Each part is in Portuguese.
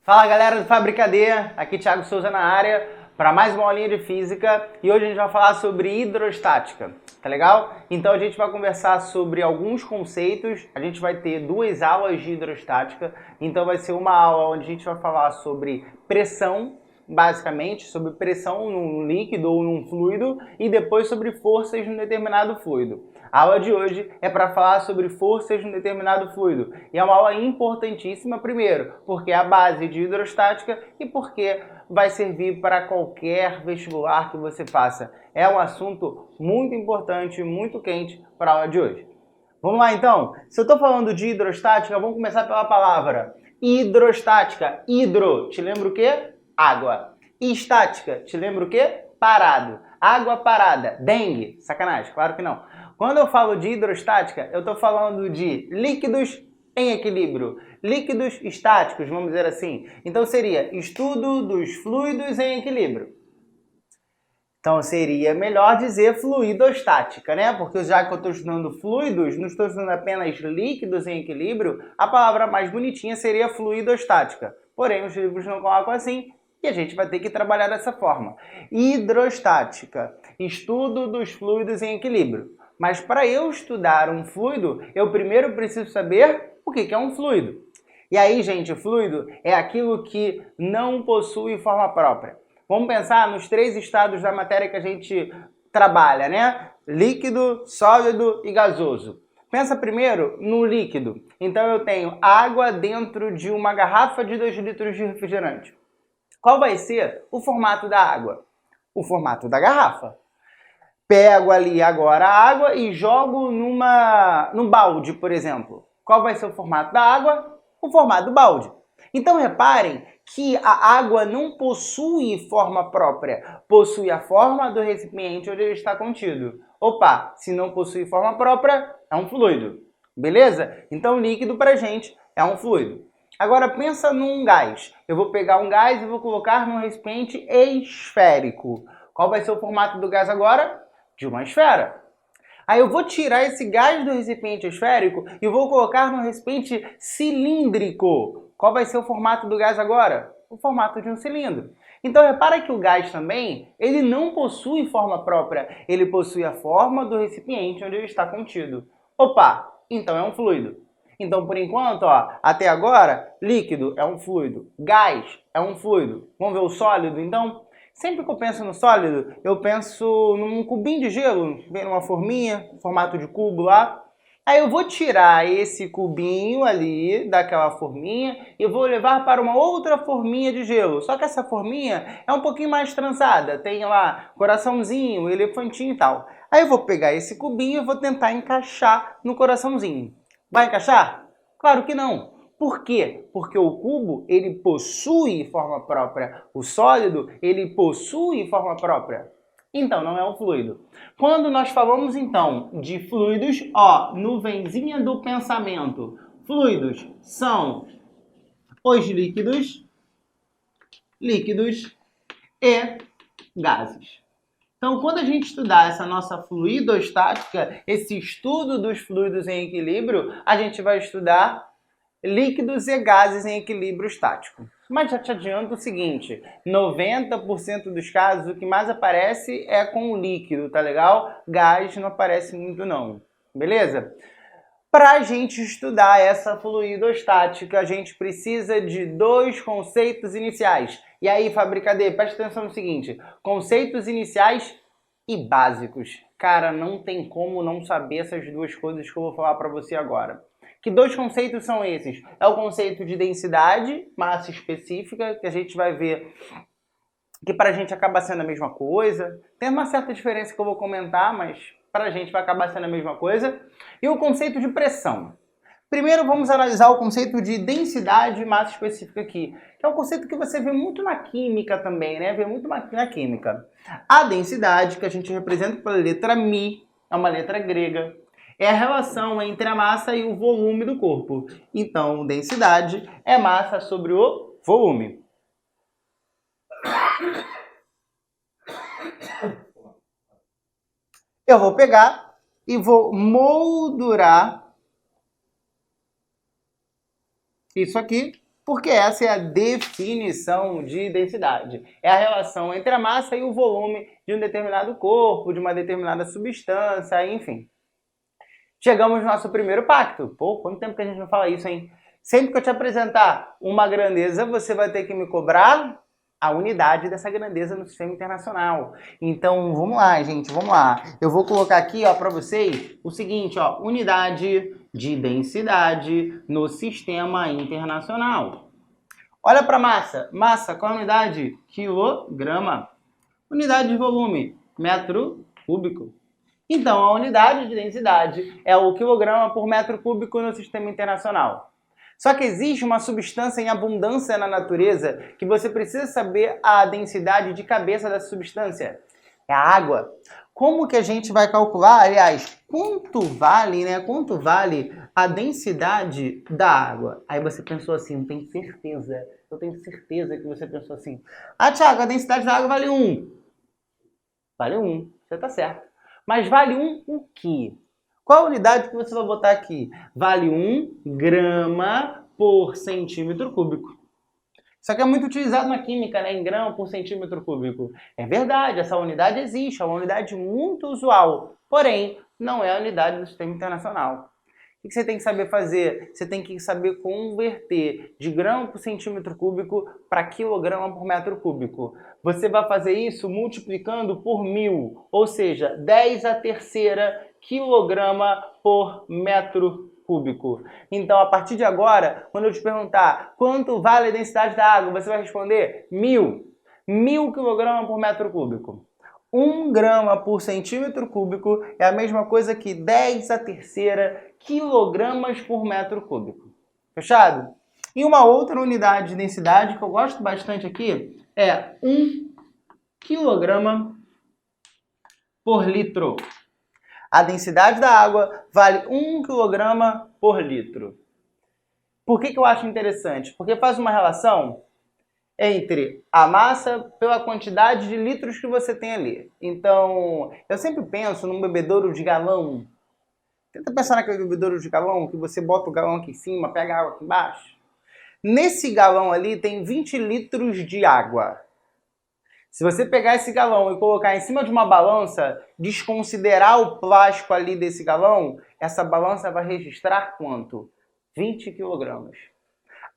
Fala galera do Fábrica D, aqui Thiago Souza na área para mais uma aulinha de física e hoje a gente vai falar sobre hidrostática, tá legal? Então a gente vai conversar sobre alguns conceitos, a gente vai ter duas aulas de hidrostática, então vai ser uma aula onde a gente vai falar sobre pressão, basicamente, sobre pressão num líquido ou num fluido e depois sobre forças num determinado fluido. A aula de hoje é para falar sobre forças num determinado fluido e é uma aula importantíssima, primeiro, porque é a base de hidrostática e porque vai servir para qualquer vestibular que você faça. É um assunto muito importante, muito quente para a aula de hoje. Vamos lá então? Se eu estou falando de hidrostática, vamos começar pela palavra hidrostática. Hidro, te lembra o quê? Água. Estática, te lembra o quê? Parado. Água parada. Dengue. Sacanagem, claro que não. Quando eu falo de hidrostática, eu estou falando de líquidos em equilíbrio. Líquidos estáticos, vamos dizer assim. Então seria estudo dos fluidos em equilíbrio. Então seria melhor dizer fluidostática, né? Porque já que eu estou estudando fluidos, não estou estudando apenas líquidos em equilíbrio, a palavra mais bonitinha seria fluidostática. Porém, os livros não colocam assim e a gente vai ter que trabalhar dessa forma. Hidrostática, estudo dos fluidos em equilíbrio. Mas para eu estudar um fluido, eu primeiro preciso saber o que é um fluido. E aí, gente, fluido é aquilo que não possui forma própria. Vamos pensar nos três estados da matéria que a gente trabalha, né? Líquido, sólido e gasoso. Pensa primeiro no líquido. Então eu tenho água dentro de uma garrafa de 2 litros de refrigerante. Qual vai ser o formato da água? O formato da garrafa. Pego ali agora a água e jogo num balde, por exemplo. Qual vai ser o formato da água? O formato do balde. Então reparem que a água não possui forma própria, possui a forma do recipiente onde ele está contido. Opa, se não possui forma própria, é um fluido. Beleza? Então líquido pra gente é um fluido. Agora pensa num gás. Eu vou pegar um gás e vou colocar num recipiente esférico. Qual vai ser o formato do gás agora? De uma esfera. Aí eu vou tirar esse gás do recipiente esférico e vou colocar num recipiente cilíndrico. Qual vai ser o formato do gás agora? O formato de um cilindro. Então repara que o gás também, ele não possui forma própria, ele possui a forma do recipiente onde ele está contido. Opa, então é um fluido. Então por enquanto, ó, até agora, líquido é um fluido, gás é um fluido. Vamos ver o sólido então? Sempre que eu penso no sólido, eu penso num cubinho de gelo, vem numa forminha, formato de cubo lá. Aí eu vou tirar esse cubinho ali daquela forminha e vou levar para uma outra forminha de gelo. Só que essa forminha é um pouquinho mais trançada, tem lá coraçãozinho, elefantinho e tal. Aí eu vou pegar esse cubinho e vou tentar encaixar no coraçãozinho. Vai encaixar? Claro que não. Por quê? Porque o cubo, ele possui forma própria. O sólido, ele possui forma própria. Então, não é um fluido. Quando nós falamos, então, de fluidos, ó, nuvenzinha do pensamento. Fluidos são os líquidos e gases. Então, quando a gente estudar essa nossa fluidostática, esse estudo dos fluidos em equilíbrio, a gente vai estudar líquidos e gases em equilíbrio estático. Mas já te adianto o seguinte, 90% dos casos o que mais aparece é com o líquido, tá legal? Gás não aparece muito não, beleza? Para a gente estudar essa fluidostática, a gente precisa de dois conceitos iniciais. E aí, Fábrica D, presta atenção no seguinte, conceitos iniciais e básicos. Cara, não tem como não saber essas duas coisas que eu vou falar para você agora. Que dois conceitos são esses? É o conceito de densidade, massa específica, que a gente vai ver que para a gente acaba sendo a mesma coisa. Tem uma certa diferença que eu vou comentar, mas para a gente vai acabar sendo a mesma coisa. E o conceito de pressão. Primeiro vamos analisar o conceito de densidade e massa específica aqui, que é um conceito que você vê muito na química também, né? Vê muito na química. A densidade, que a gente representa pela letra μ, é uma letra grega, é a relação entre a massa e o volume do corpo. Então, densidade é massa sobre o volume. Eu vou pegar e vou moldurar isso aqui Porque essa é a definição de densidade. É a relação entre a massa e o volume de um determinado corpo, de uma determinada substância, enfim. Chegamos no nosso primeiro pacto. Pô, quanto tempo que a gente não fala isso, hein? Sempre que eu te apresentar uma grandeza, você vai ter que me cobrar a unidade dessa grandeza no sistema internacional. Então, vamos lá, gente, vamos lá. Eu vou colocar aqui, ó, para vocês o seguinte, ó, unidade de densidade no sistema internacional. Olha para massa. Massa, qual é a unidade? Quilograma. Unidade de volume, metro cúbico. Então, a unidade de densidade é o quilograma por metro cúbico no sistema internacional. Só que existe uma substância em abundância na natureza que você precisa saber a densidade de cabeça dessa substância. É a água. Como que a gente vai calcular, aliás, quanto vale, né? Quanto vale a densidade da água? Aí você pensou assim, não tenho certeza. Eu tenho certeza que você pensou assim. Ah, Thiago, a densidade da água vale 1. Vale 1, você tá certo. Mas vale 1 o quê? Qual a unidade que você vai botar aqui? Vale 1 grama por centímetro cúbico. Isso aqui é muito utilizado na química, né? Em grama por centímetro cúbico. É verdade, essa unidade existe, é uma unidade muito usual. Porém, não é a unidade do sistema internacional. O que você tem que saber fazer? Você tem que saber converter de grama por centímetro cúbico para quilograma por metro cúbico. Você vai fazer isso multiplicando por 1000, ou seja, 10 à terceira quilograma por metro cúbico. Então, a partir de agora, quando eu te perguntar quanto vale a densidade da água, você vai responder 1000. 1000 kg por metro cúbico. 1 grama por centímetro cúbico é a mesma coisa que 10 à terceira quilogramas por metro cúbico. Fechado? E uma outra unidade de densidade que eu gosto bastante aqui é 1 quilograma por litro. A densidade da água vale 1 kg por litro. Por que eu acho interessante? Porque faz uma relação entre a massa pela quantidade de litros que você tem ali. Então, eu sempre penso num bebedouro de galão. Tenta pensar naquele bebedouro de galão que você bota o galão aqui em cima, pega a água aqui embaixo. Nesse galão ali tem 20 litros de água. Se você pegar esse galão e colocar em cima de uma balança, desconsiderar o plástico ali desse galão, essa balança vai registrar quanto? 20 quilogramas.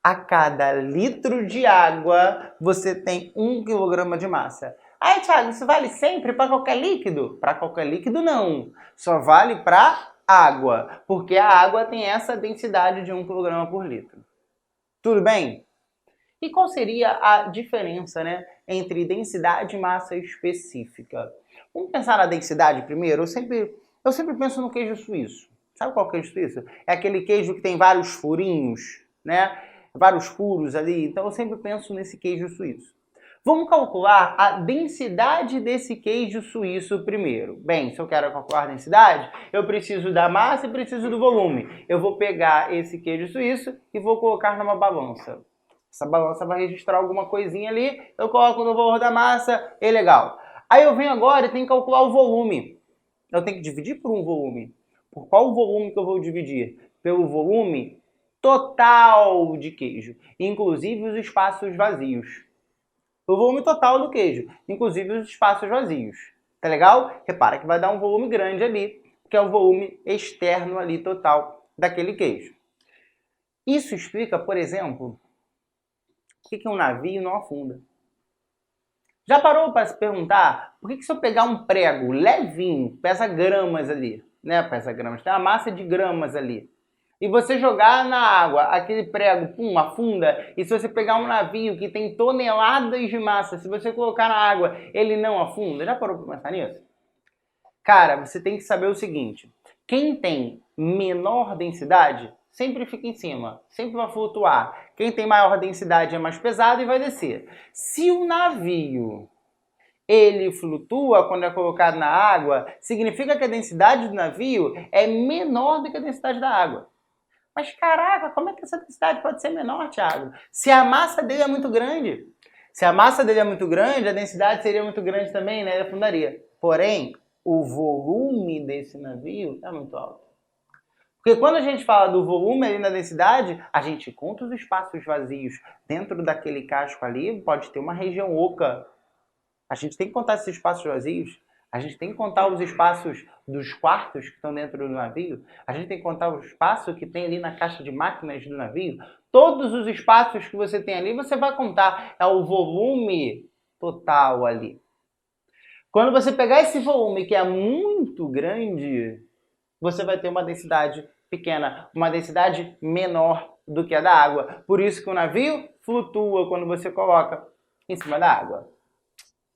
A cada litro de água, você tem 1 kg de massa. Aí, Thiago, isso vale sempre para qualquer líquido? Para qualquer líquido, não. Só vale para água, porque a água tem essa densidade de 1 kg por litro. Tudo bem? E qual seria a diferença, né, entre densidade e massa específica? Vamos pensar na densidade primeiro? Eu sempre penso no queijo suíço. Sabe qual é o queijo suíço? É aquele queijo que tem vários furinhos, né? Vários furos ali. Então eu sempre penso nesse queijo suíço. Vamos calcular a densidade desse queijo suíço primeiro. Bem, se eu quero calcular a densidade, eu preciso da massa e preciso do volume. Eu vou pegar esse queijo suíço e vou colocar numa balança. Essa balança vai registrar alguma coisinha ali, eu coloco no valor da massa e legal. Aí eu venho agora e tenho que calcular o volume. Eu tenho que dividir por um volume. Por qual volume que eu vou dividir? Pelo volume total de queijo, inclusive os espaços vazios. O volume total do queijo, inclusive os espaços vazios. Tá legal? Repara que vai dar um volume grande ali, que é o volume externo ali total daquele queijo. Isso explica, por exemplo, por que um navio não afunda. Já parou para se perguntar por que se eu pegar um prego levinho, pesa gramas ali, né? Pesa gramas, tem uma massa de gramas ali, e você jogar na água, aquele prego, pum, afunda. E se você pegar um navio que tem toneladas de massa, se você colocar na água, ele não afunda? Já parou para pensar nisso? Cara, você tem que saber o seguinte. Quem tem menor densidade, sempre fica em cima. Sempre vai flutuar. Quem tem maior densidade é mais pesado e vai descer. Se o navio ele flutua quando é colocado na água, significa que a densidade do navio é menor do que a densidade da água. Mas caraca, como é que essa densidade pode ser menor, Thiago? Se a massa dele é muito grande. Se a massa dele é muito grande, a densidade seria muito grande também, né? Ele afundaria. Porém, o volume desse navio é muito alto. Porque quando a gente fala do volume ali na densidade, a gente conta os espaços vazios. Dentro daquele casco ali pode ter uma região oca. A gente tem que contar esses espaços vazios. A gente tem que contar os espaços dos quartos que estão dentro do navio. A gente tem que contar o espaço que tem ali na caixa de máquinas do navio. Todos os espaços que você tem ali, você vai contar. É o volume total ali. Quando você pegar esse volume que é muito grande, você vai ter uma densidade pequena, uma densidade menor do que a da água. Por isso que o navio flutua quando você coloca em cima da água.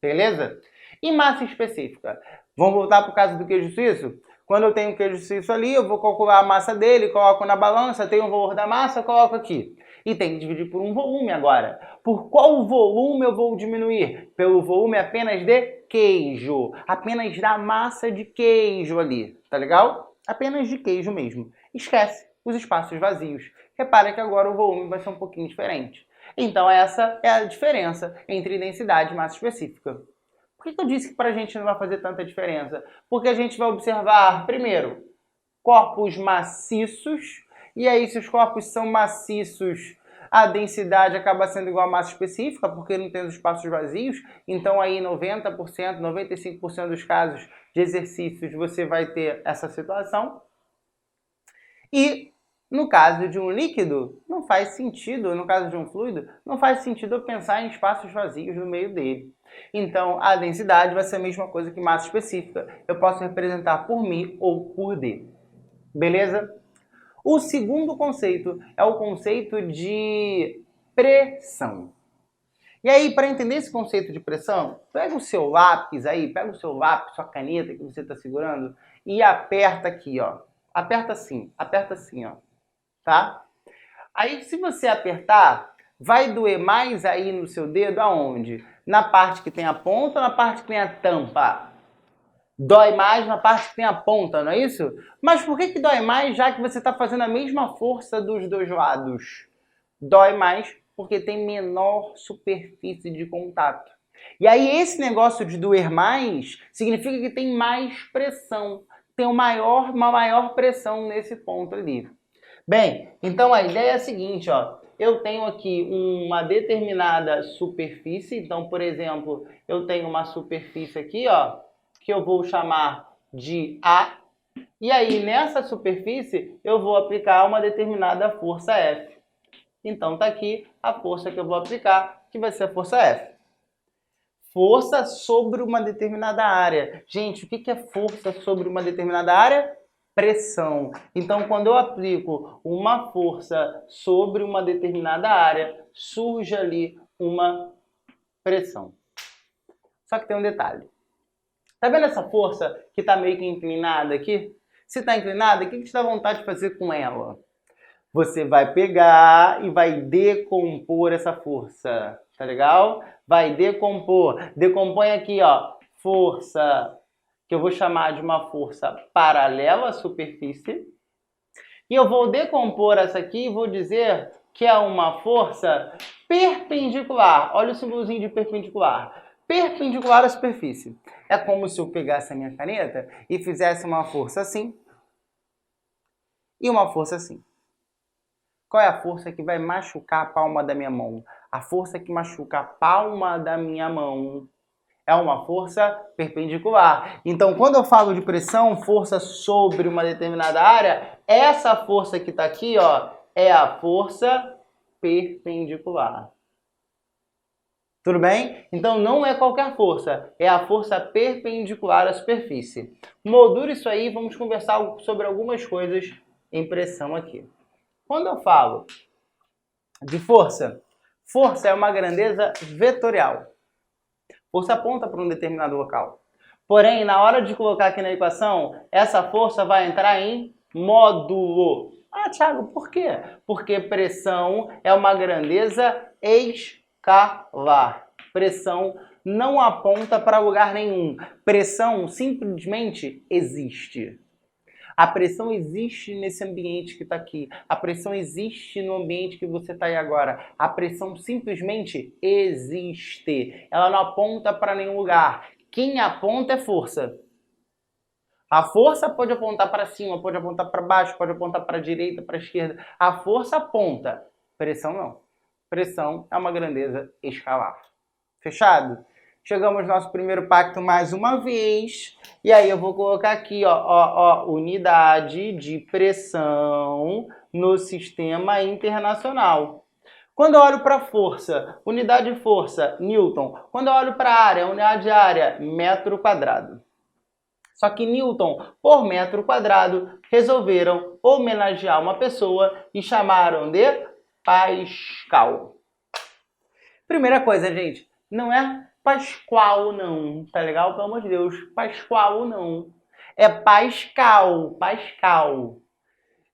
Beleza? E massa específica? Vamos voltar para o caso do queijo suíço? Quando eu tenho queijo suíço ali, eu vou calcular a massa dele, coloco na balança, tenho o valor da massa, coloco aqui. E tem que dividir por um volume agora. Por qual volume eu vou diminuir? Pelo volume apenas de queijo. Apenas da massa de queijo ali. Tá legal? Apenas de queijo mesmo. Esquece os espaços vazios. Repara que agora o volume vai ser um pouquinho diferente. Então essa é a diferença entre densidade e massa específica. Por que eu disse que para a gente não vai fazer tanta diferença? Porque a gente vai observar, primeiro, corpos maciços. E aí, se os corpos são maciços, a densidade acaba sendo igual à massa específica, porque não tem os espaços vazios. Então, aí 90%, 95% dos casos de exercícios você vai ter essa situação. E no caso de um líquido, não faz sentido, no caso de um fluido, não faz sentido eu pensar em espaços vazios no meio dele. Então, a densidade vai ser a mesma coisa que massa específica. Eu posso representar por μ ou por d. Beleza? O segundo conceito é o conceito de pressão. E aí, para entender esse conceito de pressão, pega o seu lápis aí, pega o seu lápis, sua caneta que você está segurando e aperta aqui, ó. Aperta assim, ó. Tá? Aí, se você apertar, vai doer mais aí no seu dedo aonde? Na parte que tem a ponta ou na parte que tem a tampa? Dói mais na parte que tem a ponta, não é isso? Mas por que dói mais, já que você está fazendo a mesma força dos dois lados? Dói mais porque tem menor superfície de contato. E aí esse negócio de doer mais significa que tem mais pressão. Tem uma maior pressão nesse ponto ali. Bem, então a ideia é a seguinte, ó. Eu tenho aqui uma determinada superfície. Então, por exemplo, eu tenho uma superfície aqui, ó, que eu vou chamar de A. E aí, nessa superfície, eu vou aplicar uma determinada força F. Então, tá aqui a força que eu vou aplicar, que vai ser a força F. Força sobre uma determinada área. Gente, o que é força sobre uma determinada área? Pressão. Então, quando eu aplico uma força sobre uma determinada área, surge ali uma pressão. Só que tem um detalhe. Tá vendo essa força que está meio que inclinada aqui? Se está inclinada, o que te dá vontade de fazer com ela? Você vai pegar e vai decompor essa força, tá legal? Vai decompor. Decompõe aqui, ó, força, que eu vou chamar de uma força paralela à superfície. E eu vou decompor essa aqui e vou dizer que é uma força perpendicular. Olha o símbolozinho de perpendicular. Perpendicular à superfície. É como se eu pegasse a minha caneta e fizesse uma força assim e uma força assim. Qual é a força que vai machucar a palma da minha mão? A força que machuca a palma da minha mão é uma força perpendicular. Então, quando eu falo de pressão, força sobre uma determinada área, essa força que está aqui, ó, é a força perpendicular. Tudo bem? Então, não é qualquer força, é a força perpendicular à superfície. Moldura isso aí, vamos conversar sobre algumas coisas em pressão aqui. Quando eu falo de força, força é uma grandeza vetorial. Força aponta para um determinado local. Porém, na hora de colocar aqui na equação, essa força vai entrar em módulo. Ah, Thiago, por quê? Porque pressão é uma grandeza escalar. Pressão não aponta para lugar nenhum. Pressão simplesmente existe. A pressão existe nesse ambiente que está aqui. A pressão existe no ambiente que você está aí agora. A pressão simplesmente existe. Ela não aponta para nenhum lugar. Quem aponta é força. A força pode apontar para cima, pode apontar para baixo, pode apontar para a direita, para a esquerda. A força aponta, pressão não. Pressão é uma grandeza escalar. Fechado? Chegamos ao nosso primeiro pacto mais uma vez. E aí eu vou colocar aqui, unidade de pressão no sistema internacional. Quando eu olho para força, unidade de força, Newton. Quando eu olho para área, unidade de área, metro quadrado. Só que Newton, por metro quadrado, resolveram homenagear uma pessoa e chamaram de Pascal. Primeira coisa, gente, não é Pascoal não, tá legal? Pelo amor de Deus, Pascoal não. É Pascal, Pascal.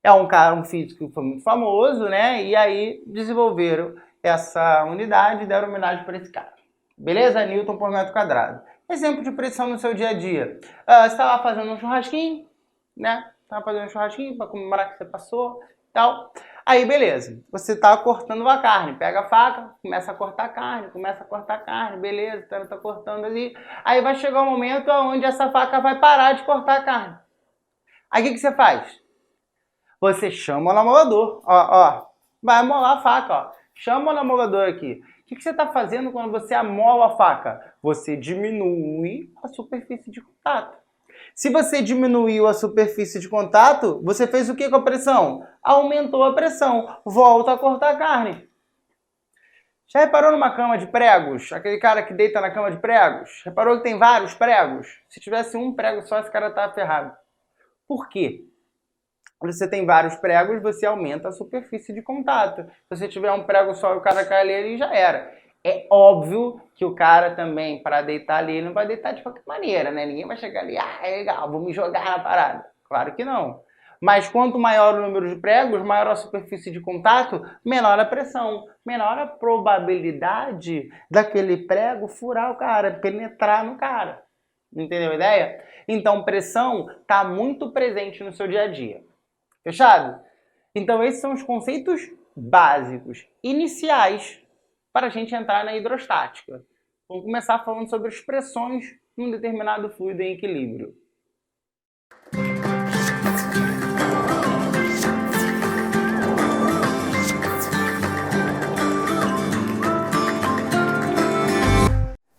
É um físico que foi muito famoso, né? E aí desenvolveram essa unidade e deram homenagem para esse cara. Beleza? Newton por metro quadrado. Exemplo de pressão no seu dia a dia. Você está lá fazendo um churrasquinho, né? Estava fazendo um churrasquinho para comemorar que você passou e tal. Aí, beleza. Você está cortando a carne. Pega a faca, começa a cortar a carne, beleza, tá cortando ali. Aí vai chegar um momento onde essa faca vai parar de cortar a carne. Aí o que você faz? Você chama o amolador. Vai amolar a faca, ó. Chama o amolador aqui. O que você está fazendo quando você amola a faca? Você diminui a superfície de contato. Se você diminuiu a superfície de contato, você fez o que com a pressão? Aumentou a pressão. Volta a cortar a carne. Já reparou numa cama de pregos? Aquele cara que deita na cama de pregos? Reparou que tem vários pregos? Se tivesse um prego só, esse cara tá ferrado. Por quê? Quando você tem vários pregos, você aumenta a superfície de contato. Se você tiver um prego só e o cara cai ali, já era. É óbvio que o cara também, para deitar ali, ele não vai deitar de qualquer maneira, né? Ninguém vai chegar ali, é legal, vou me jogar na parada. Claro que não. Mas quanto maior o número de pregos, maior a superfície de contato, menor a pressão, menor a probabilidade daquele prego furar o cara, penetrar no cara. Entendeu a ideia? Então, pressão está muito presente no seu dia a dia. Fechado? Então, esses são os conceitos básicos, iniciais, para a gente entrar na hidrostática. Vamos começar falando sobre as pressões num determinado fluido em equilíbrio.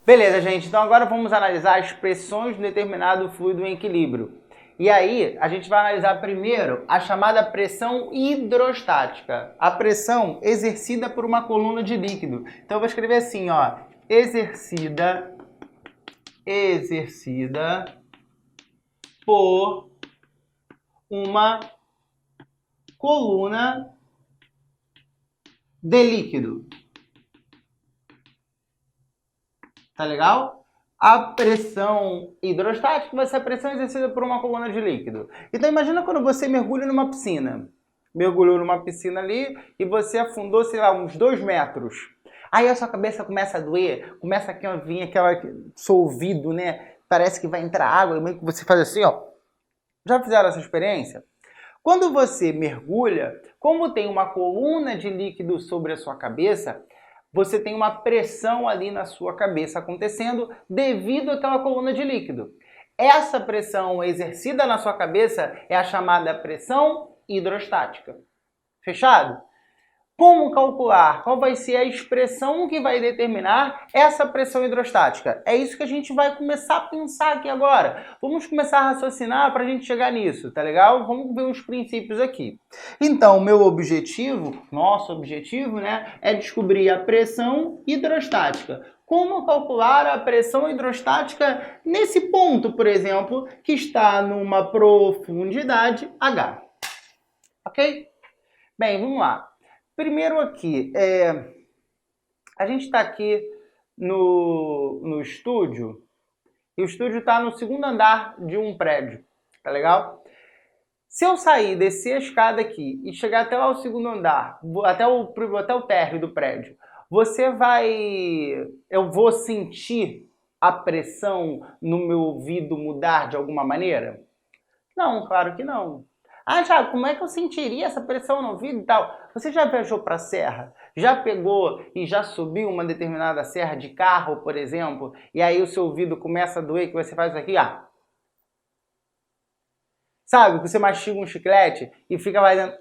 Beleza, gente. Então, agora vamos analisar as pressões de um determinado fluido em equilíbrio. E aí, a gente vai analisar primeiro a chamada pressão hidrostática. A pressão exercida por uma coluna de líquido. Então, eu vou escrever assim, ó. Exercida por uma coluna de líquido. Tá legal? A pressão hidrostática vai ser a pressão exercida por uma coluna de líquido. Então imagina quando você mergulha numa piscina. Mergulhou numa piscina ali e você afundou, sei lá, uns 2 metros. Aí a sua cabeça começa a doer, começa a vir aquela solvido, né? Parece que vai entrar água, e meio que você faz assim, ó. Já fizeram essa experiência? Quando você mergulha, como tem uma coluna de líquido sobre a sua cabeça, você tem uma pressão ali na sua cabeça acontecendo devido àquela coluna de líquido. Essa pressão exercida na sua cabeça é a chamada pressão hidrostática. Fechado? Como calcular? Qual vai ser a expressão que vai determinar essa pressão hidrostática? É isso que a gente vai começar a pensar aqui agora. Vamos começar a raciocinar para a gente chegar nisso, tá legal? Vamos ver os princípios aqui. Então, nosso objetivo, né, é descobrir a pressão hidrostática. Como calcular a pressão hidrostática nesse ponto, por exemplo, que está numa profundidade H. Ok? Bem, vamos lá. Primeiro aqui, a gente está aqui no estúdio, e o estúdio está no segundo andar de um prédio, tá legal? Se eu sair, descer a escada aqui e chegar até lá o segundo andar, até o térreo do prédio, eu vou sentir a pressão no meu ouvido mudar de alguma maneira? Não, claro que não. Ah, Thiago, como é que eu sentiria essa pressão no ouvido e tal? Você já viajou para a serra? Já pegou e já subiu uma determinada serra de carro, por exemplo, e aí o seu ouvido começa a doer, que você faz aqui, ó. Sabe, que você mastiga um chiclete e fica fazendo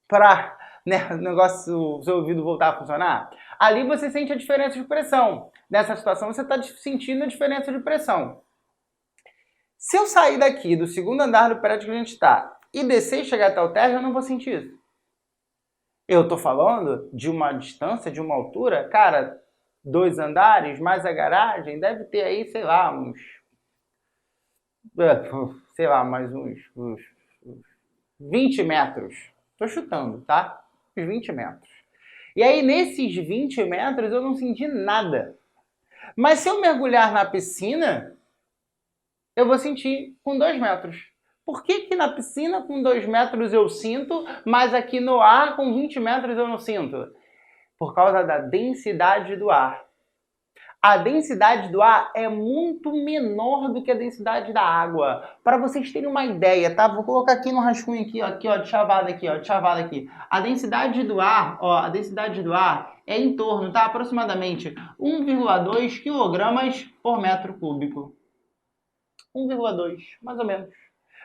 para, né, o negócio, o seu ouvido voltar a funcionar. Ali você sente a diferença de pressão. Nessa situação você está sentindo a diferença de pressão. Se eu sair daqui do segundo andar do prédio que a gente está e descer e chegar até o térreo, eu não vou sentir isso. Eu estou falando de uma distância, de uma altura, cara, 2 andares, mais a garagem, deve ter aí, sei lá, mais uns 20 metros. Estou chutando, tá? Uns 20 metros. E aí, nesses 20 metros, eu não senti nada. Mas se eu mergulhar na piscina, eu vou sentir com 2 metros. Por que na piscina com 2 metros eu sinto, mas aqui no ar com 20 metros eu não sinto? Por causa da densidade do ar. A densidade do ar é muito menor do que a densidade da água. Para vocês terem uma ideia, tá? Vou colocar aqui no rascunho aqui, ó, de chavada aqui. A densidade do ar, é em torno, tá? Aproximadamente 1,2 kg por metro cúbico. 1,2, mais ou menos.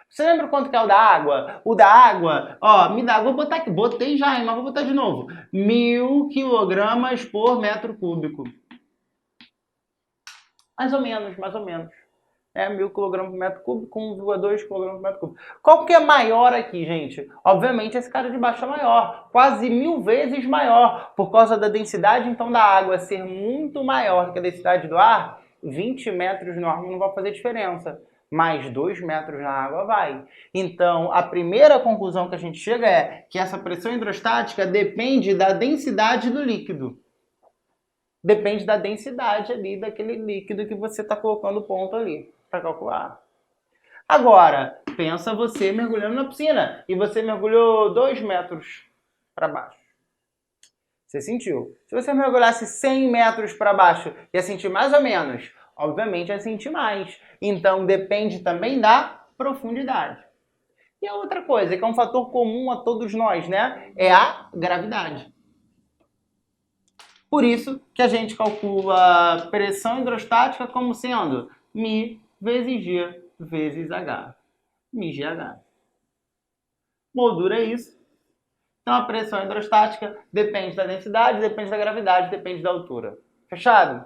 Você lembra quanto que é o da água? O da água, ó, me dá, vou botar aqui, botei já, mas vou botar de novo. 1.000 kg por metro cúbico. Mais ou menos. 1.000 kg por metro cúbico, 1,2 kg por metro cúbico. Qual que é maior aqui, gente? Obviamente esse cara de baixo é maior, quase 1000 vezes maior, por causa da densidade, então, da água ser muito maior que a densidade do ar. 20 metros no ar não vai fazer diferença, mais 2 metros na água vai. Então, a primeira conclusão que a gente chega é que essa pressão hidrostática depende da densidade do líquido. Depende da densidade ali daquele líquido que você está colocando o ponto ali para calcular. Agora, pensa você mergulhando na piscina e você mergulhou 2 metros para baixo. Você sentiu. Se você mergulhasse 100 metros para baixo, ia sentir mais ou menos? Obviamente ia sentir mais. Então, depende também da profundidade. E a outra coisa, que é um fator comum a todos nós, né? É a gravidade. Por isso que a gente calcula pressão hidrostática como sendo μ vezes G vezes H. μGH. Moldura é isso. Então a pressão hidrostática depende da densidade, depende da gravidade, depende da altura. Fechado?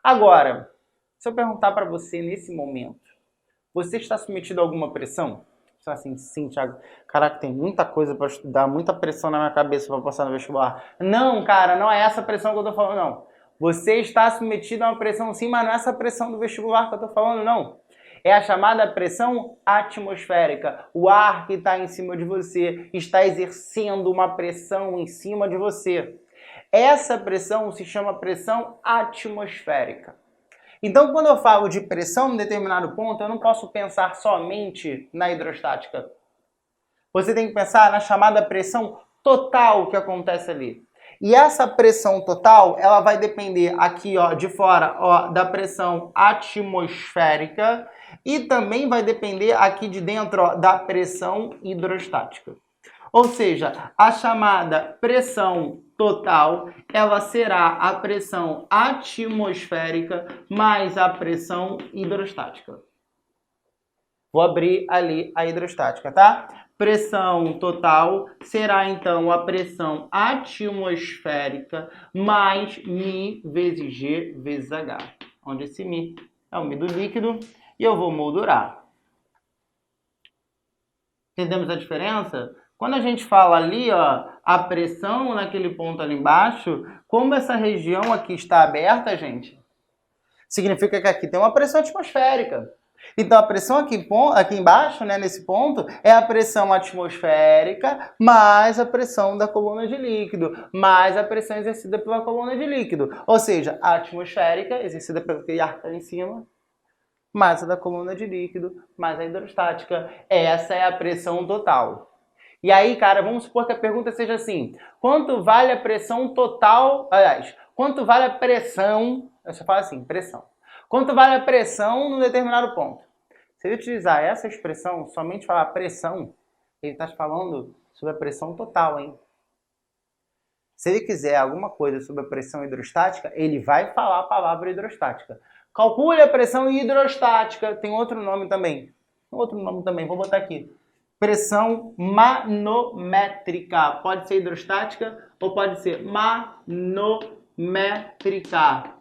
Agora, se eu perguntar para você nesse momento, você está submetido a alguma pressão? Você assim, sim, Thiago, caraca, tem muita coisa para estudar, muita pressão na minha cabeça para passar no vestibular. Não, cara, não é essa pressão que eu tô falando, não. Você está submetido a uma pressão sim, mas não é essa pressão do vestibular que eu tô falando, não. É a chamada pressão atmosférica. O ar que está em cima de você está exercendo uma pressão em cima de você. Essa pressão se chama pressão atmosférica. Então, quando eu falo de pressão em determinado ponto, eu não posso pensar somente na hidrostática. Você tem que pensar na chamada pressão total que acontece ali. E essa pressão total, ela vai depender aqui, ó, de fora, ó, da pressão atmosférica e também vai depender aqui de dentro, ó, da pressão hidrostática. Ou seja, a chamada pressão total, ela será a pressão atmosférica mais a pressão hidrostática. Vou abrir ali a hidrostática, tá? Pressão total será, então, a pressão atmosférica mais μ vezes G vezes H. Onde esse μ é o μ do líquido e eu vou moldurar. Entendemos a diferença? Quando a gente fala ali, ó, a pressão naquele ponto ali embaixo, como essa região aqui está aberta, gente, significa que aqui tem uma pressão atmosférica. Então, a pressão aqui embaixo, né, nesse ponto, é a pressão atmosférica mais a pressão da coluna de líquido, mais a pressão exercida pela coluna de líquido. Ou seja, a atmosférica, exercida pelo ar que está em cima, mais a da coluna de líquido, mais a hidrostática. Essa é a pressão total. E aí, cara, vamos supor que a pergunta seja assim: quanto vale a pressão total? Aliás, quanto vale a pressão? Eu só falo assim, pressão. Quanto vale a pressão num determinado ponto? Se ele utilizar essa expressão, somente falar pressão, ele está falando sobre a pressão total, hein? Se ele quiser alguma coisa sobre a pressão hidrostática, ele vai falar a palavra hidrostática. Calcule a pressão hidrostática, tem outro nome também. outro nome também, vou botar aqui. Pressão manométrica. Pode ser hidrostática ou pode ser manométrica.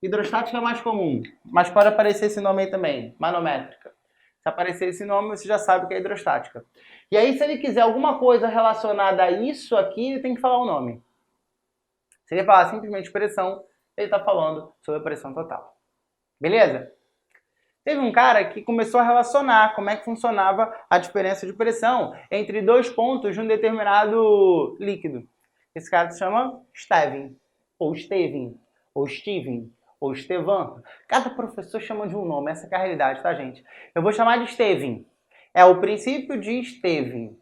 Hidrostática é mais comum, mas pode aparecer esse nome aí também, manométrica. Se aparecer esse nome, você já sabe que é hidrostática. E aí, se ele quiser alguma coisa relacionada a isso aqui, ele tem que falar o nome. Se ele falar simplesmente pressão, ele está falando sobre a pressão total. Beleza? Teve um cara que começou a relacionar como é que funcionava a diferença de pressão entre dois pontos de um determinado líquido. Esse cara se chama Steven, ou Steven, ou Steven, ou Estevan. Cada professor chama de um nome, essa é a realidade, tá, gente? Eu vou chamar de Steven. É o princípio de Steven.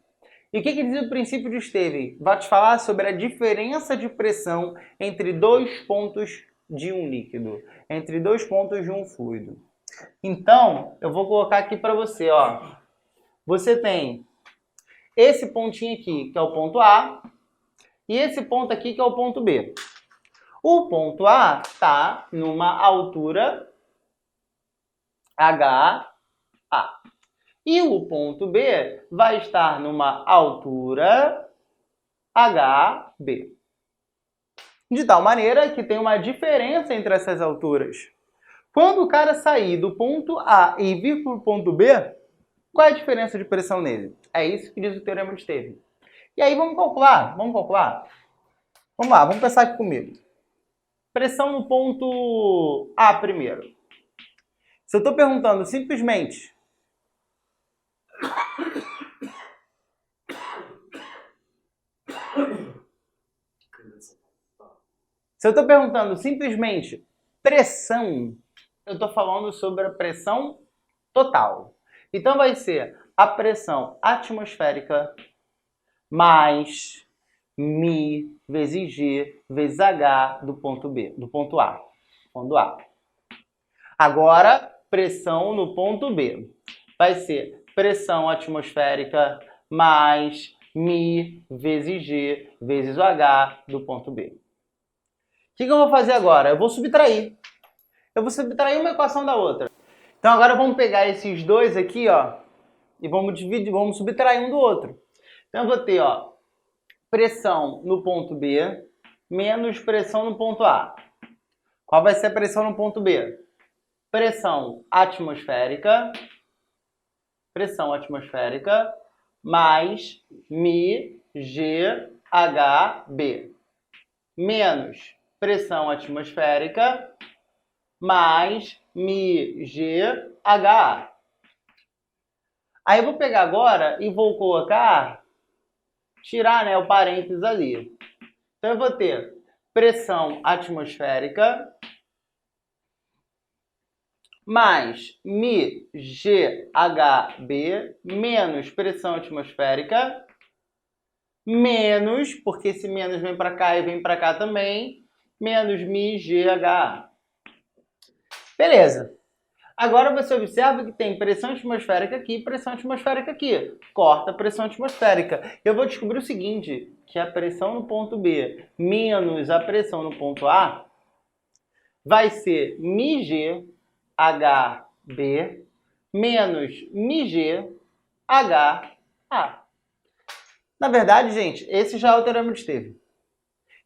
E o que diz o princípio de Steven? Vai te falar sobre a diferença de pressão entre dois pontos de um líquido, entre dois pontos de um fluido. Então, eu vou colocar aqui para você, ó. Você tem esse pontinho aqui, que é o ponto A, e esse ponto aqui, que é o ponto B. O ponto A está numa altura HA. E o ponto B vai estar numa altura HB. De tal maneira que tem uma diferença entre essas alturas. Quando o cara sair do ponto A e vir para o ponto B, qual é a diferença de pressão nele? É isso que diz o teorema de Steven. E aí vamos calcular. Vamos lá, vamos pensar aqui comigo. Pressão no ponto A primeiro. Se eu estou perguntando simplesmente... Se eu estou perguntando simplesmente pressão, eu estou falando sobre a pressão total. Então vai ser a pressão atmosférica mais μ vezes G vezes H do ponto B, do ponto A. Ponto A. Agora, pressão no ponto B. Vai ser pressão atmosférica mais μ vezes G vezes o H do ponto B. O que eu vou fazer agora? Eu vou subtrair. Eu vou subtrair uma equação da outra. Então agora vamos pegar esses dois aqui, ó, e vamos dividir, vamos subtrair um do outro. Então eu vou ter, ó, pressão no ponto B menos pressão no ponto A. Qual vai ser a pressão no ponto B? Pressão atmosférica mais μGHB menos pressão atmosférica mais μGHA. Aí eu vou pegar agora e vou colocar, tirar, né, o parênteses ali. Então eu vou ter pressão atmosférica mais μGHB menos pressão atmosférica menos, porque esse menos vem para cá e vem para cá também, menos μGHA. Beleza. Agora você observa que tem pressão atmosférica aqui e pressão atmosférica aqui. Corta a pressão atmosférica. Eu vou descobrir o seguinte, que a pressão no ponto B menos a pressão no ponto A vai ser μGHB menos μGHA. Na verdade, gente, esse já é o teorema de Steven,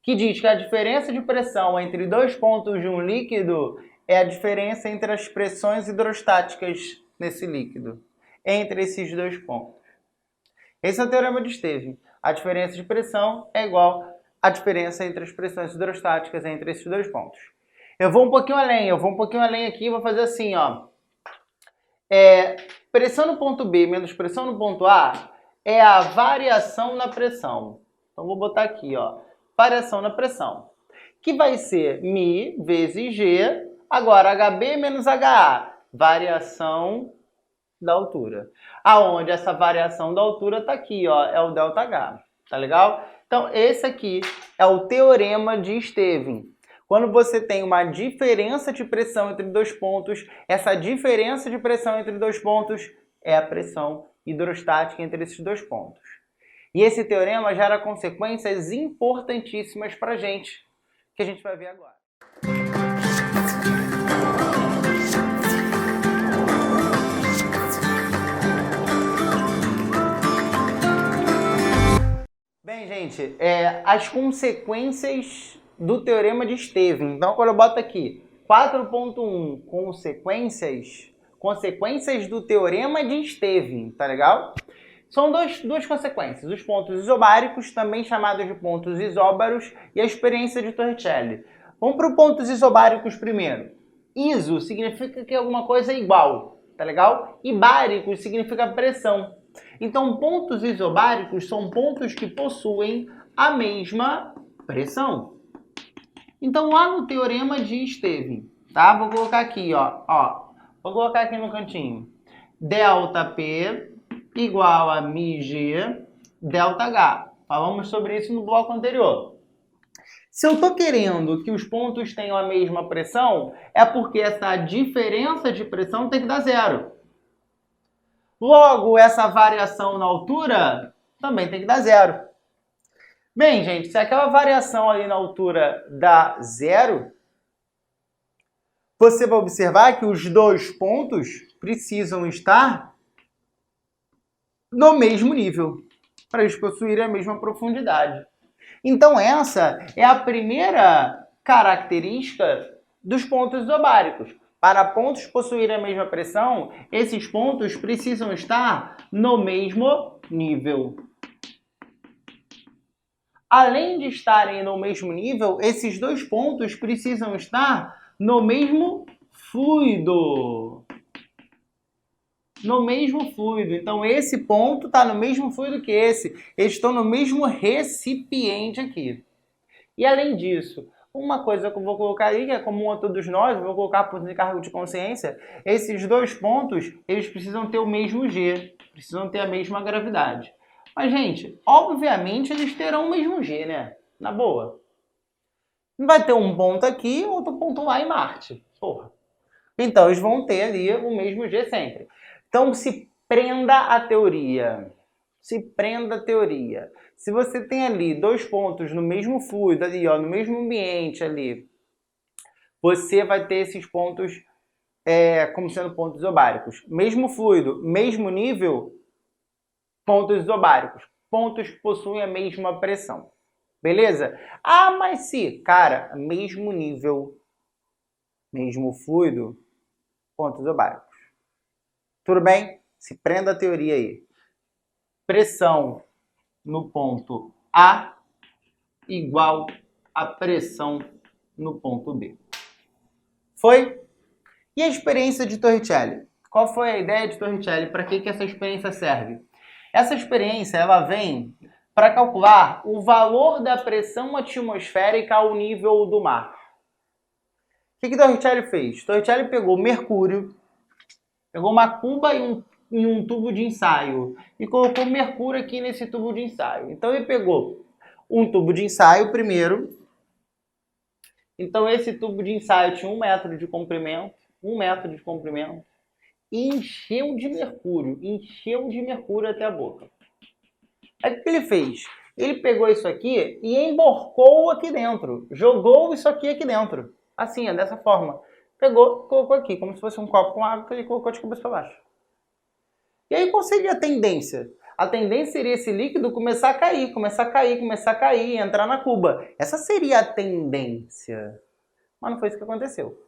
que diz que a diferença de pressão entre dois pontos de um líquido é a diferença entre as pressões hidrostáticas nesse líquido, entre esses dois pontos. Esse é o teorema de Steven. A diferença de pressão é igual à diferença entre as pressões hidrostáticas entre esses dois pontos. Eu vou um pouquinho além aqui e vou fazer assim, ó. Pressão no ponto B menos pressão no ponto A é a variação na pressão. Então vou botar aqui, ó, variação na pressão, que vai ser μ vezes G, agora HB menos HA, variação da altura. Aonde essa variação da altura está aqui, ó, é o ΔH, tá legal? Então esse aqui é o teorema de Steven. Quando você tem uma diferença de pressão entre dois pontos, essa diferença de pressão entre dois pontos é a pressão hidrostática entre esses dois pontos. E esse teorema gera consequências importantíssimas para a gente, que a gente vai ver agora. gente, as consequências do teorema de Stevin. Então, quando eu boto aqui 4.1 consequências do teorema de Stevin, tá legal? São duas consequências, os pontos isobáricos, também chamados de pontos isóbaros, e a experiência de Torricelli. Vamos para os pontos isobáricos primeiro. Iso significa que alguma coisa é igual, tá legal? E bárico significa pressão. Então, pontos isobáricos são pontos que possuem a mesma pressão. Então, lá no teorema de Stevin, tá? Vou colocar aqui, ó. Vou colocar aqui no cantinho. ΔP igual a μg ΔH. Falamos sobre isso no bloco anterior. Se eu estou querendo que os pontos tenham a mesma pressão, é porque essa diferença de pressão tem que dar zero. Logo, essa variação na altura também tem que dar zero. Bem, gente, se aquela variação ali na altura dá zero, você vai observar que os dois pontos precisam estar no mesmo nível, para eles possuírem a mesma profundidade. Então essa é a primeira característica dos pontos isobáricos. Para pontos possuírem a mesma pressão, esses pontos precisam estar no mesmo nível. Além de estarem no mesmo nível, esses dois pontos precisam estar no mesmo fluido. No mesmo fluido. Então, esse ponto está no mesmo fluido que esse. Eles estão no mesmo recipiente aqui. E, além disso, uma coisa que eu vou colocar aí, que é comum a todos nós, eu vou colocar por encargo de consciência, esses dois pontos, eles precisam ter o mesmo G, precisam ter a mesma gravidade. Mas, gente, obviamente eles terão o mesmo G, né? Na boa. Não vai ter um ponto aqui e outro ponto lá em Marte. Porra. Então, eles vão ter ali o mesmo G sempre. Então, se prenda a teoria. Se prenda a teoria. Se você tem ali dois pontos no mesmo fluido, ali, ó, no mesmo ambiente ali, você vai ter esses pontos como sendo pontos isobáricos. Mesmo fluido, mesmo nível, pontos isobáricos. Pontos que possuem a mesma pressão. Beleza? Ah, mas se, cara, mesmo nível, mesmo fluido, pontos isobáricos. Tudo bem? Se prenda a teoria aí. Pressão no ponto A igual a pressão no ponto B. Foi? E a experiência de Torricelli? Qual foi a ideia de Torricelli? Para que essa experiência serve? Essa experiência ela vem para calcular o valor da pressão atmosférica ao nível do mar. O que Torricelli fez? Torricelli pegou mercúrio, pegou uma cuba e um tubo de ensaio e colocou mercúrio aqui nesse tubo de ensaio. Então ele pegou um tubo de ensaio primeiro. Então esse tubo de ensaio tinha 1 metro de comprimento, e encheu de mercúrio até a boca. Aí o que ele fez? Ele pegou isso aqui e emborcou aqui dentro, jogou isso aqui dentro, assim, dessa forma. Pegou, colocou aqui, como se fosse um copo com água que ele colocou de cabeça para baixo. E aí qual seria a tendência? A tendência seria esse líquido começar a cair, entrar na cuba. Essa seria a tendência. Mas não foi isso que aconteceu.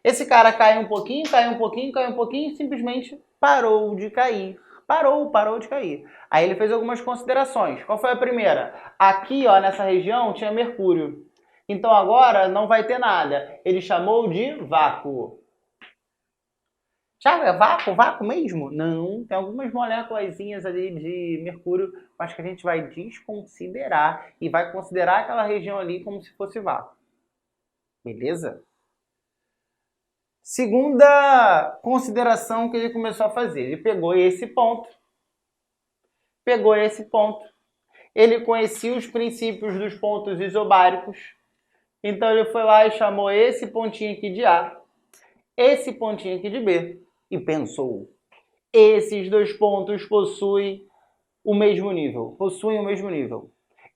Esse cara caiu um pouquinho e simplesmente parou de cair. Parou de cair. Aí ele fez algumas considerações. Qual foi a primeira? Aqui, ó, nessa região tinha mercúrio. Então agora não vai ter nada. Ele chamou de vácuo. Já é vácuo mesmo? Não, tem algumas moléculazinhas ali de mercúrio, mas que a gente vai desconsiderar e vai considerar aquela região ali como se fosse vácuo. Beleza? Segunda consideração que ele começou a fazer. Ele pegou esse ponto. Ele conhecia os princípios dos pontos isobáricos. Então ele foi lá e chamou esse pontinho aqui de A, esse pontinho aqui de B. E pensou, esses dois pontos possuem o mesmo nível.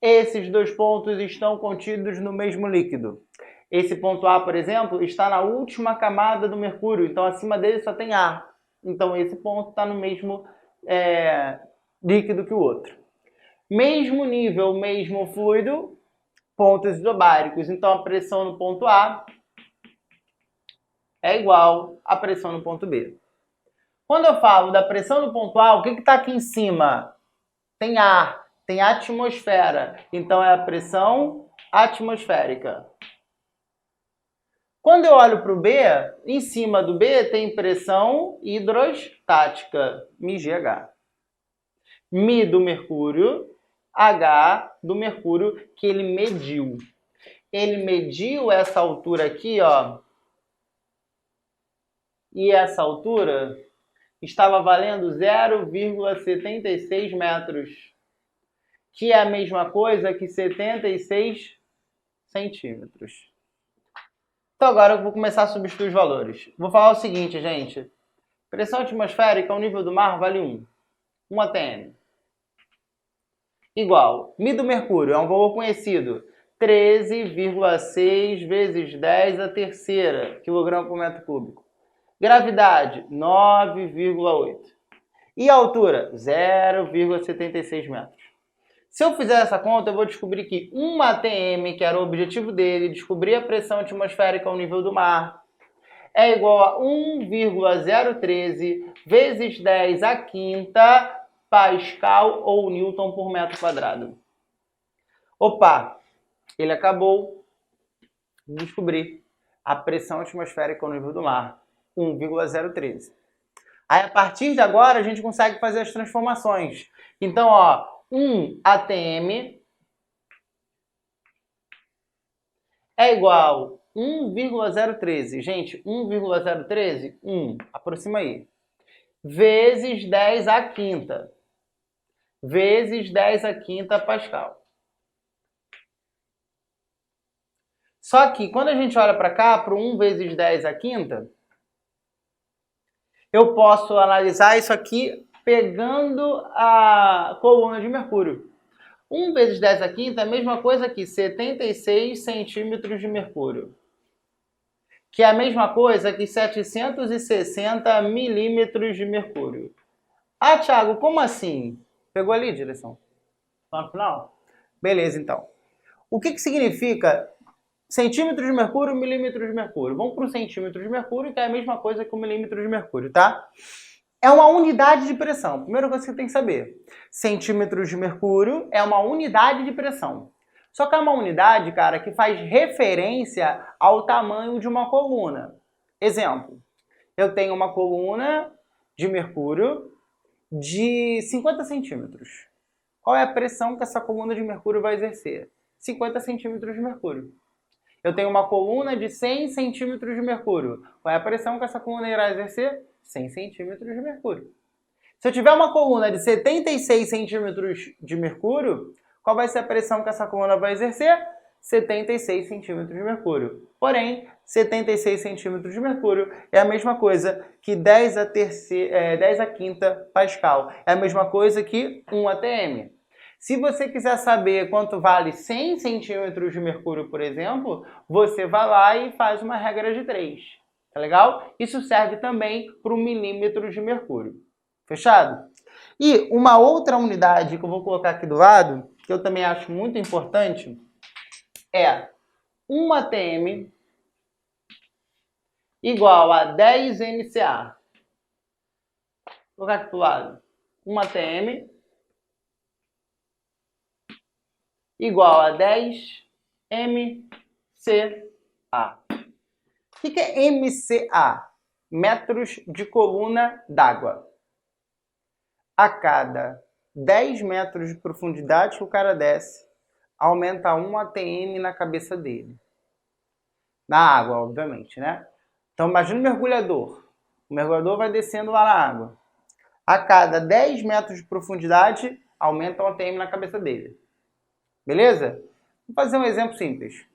Esses dois pontos estão contidos no mesmo líquido. Esse ponto A, por exemplo, está na última camada do mercúrio. Então, acima dele só tem ar. Então, esse ponto está no mesmo líquido que o outro. Mesmo nível, mesmo fluido, pontos isobáricos. Então, a pressão no ponto A é igual à pressão no ponto B. Quando eu falo da pressão no ponto A, o que está aqui em cima? Tem ar, tem atmosfera. Então, é a pressão atmosférica. Quando eu olho para o B, em cima do B tem pressão hidrostática, MGH. Mi do mercúrio, H do mercúrio que ele mediu. Ele mediu essa altura aqui, ó. E essa altura estava valendo 0,76 metros, que é a mesma coisa que 76 centímetros. Então agora eu vou começar a substituir os valores. Vou falar o seguinte, gente. Pressão atmosférica ao nível do mar vale 1 atm. Igual, Mi do mercúrio é um valor conhecido, 13,6 vezes 10 a terceira quilograma por metro cúbico. Gravidade, 9,8. E a altura, 0,76 metros. Se eu fizer essa conta, eu vou descobrir que 1 atm, que era o objetivo dele, descobrir a pressão atmosférica ao nível do mar, é igual a 1,013 vezes 10 a quinta Pascal ou Newton por metro quadrado. Opa, ele acabou de descobrir a pressão atmosférica ao nível do mar, 1,013. Aí, a partir de agora, a gente consegue fazer as transformações. Então, ó, 1 atm é igual a 1,013. Gente, 1,013, 1, aproxima aí. Vezes 10 a quinta. Vezes 10 a quinta Pascal. Só que, quando a gente olha para cá, para o 1 vezes 10 a quinta, eu posso analisar isso aqui pegando a coluna de mercúrio. 1 vezes 10 a quinta é a mesma coisa que 76 centímetros de mercúrio. Que é a mesma coisa que 760 milímetros de mercúrio. Ah, Thiago, como assim? Pegou ali, direção? Lá no final? Beleza, então. O que significa centímetros de mercúrio, milímetros de mercúrio? Vamos para o centímetro de mercúrio, que é a mesma coisa que o milímetro de mercúrio, tá? É uma unidade de pressão. Primeira coisa que você tem que saber. Centímetros de mercúrio é uma unidade de pressão. Só que é uma unidade, cara, que faz referência ao tamanho de uma coluna. Exemplo, eu tenho uma coluna de mercúrio de 50 centímetros. Qual é a pressão que essa coluna de mercúrio vai exercer? 50 centímetros de mercúrio. Eu tenho uma coluna de 100 centímetros de mercúrio. Qual é a pressão que essa coluna irá exercer? 100 centímetros de mercúrio. Se eu tiver uma coluna de 76 centímetros de mercúrio, qual vai ser a pressão que essa coluna vai exercer? 76 centímetros de mercúrio. Porém, 76 centímetros de mercúrio é a mesma coisa que 10 a quinta Pascal. É a mesma coisa que 1 atm. Se você quiser saber quanto vale 100 centímetros de mercúrio, por exemplo, você vai lá e faz uma regra de 3. Tá legal? Isso serve também para o milímetro de mercúrio. Fechado? E uma outra unidade que eu vou colocar aqui do lado, que eu também acho muito importante, é 1 atm igual a 10 NCA. Vou colocar aqui do lado. 1 atm igual a 10 MCA. O que é MCA? Metros de coluna d'água. A cada 10 metros de profundidade que o cara desce, aumenta 1 atm na cabeça dele. Na água, obviamente, né? Então, imagina o mergulhador. O mergulhador vai descendo lá na água. A cada 10 metros de profundidade, aumenta 1 atm na cabeça dele. Beleza? Vou fazer um exemplo simples.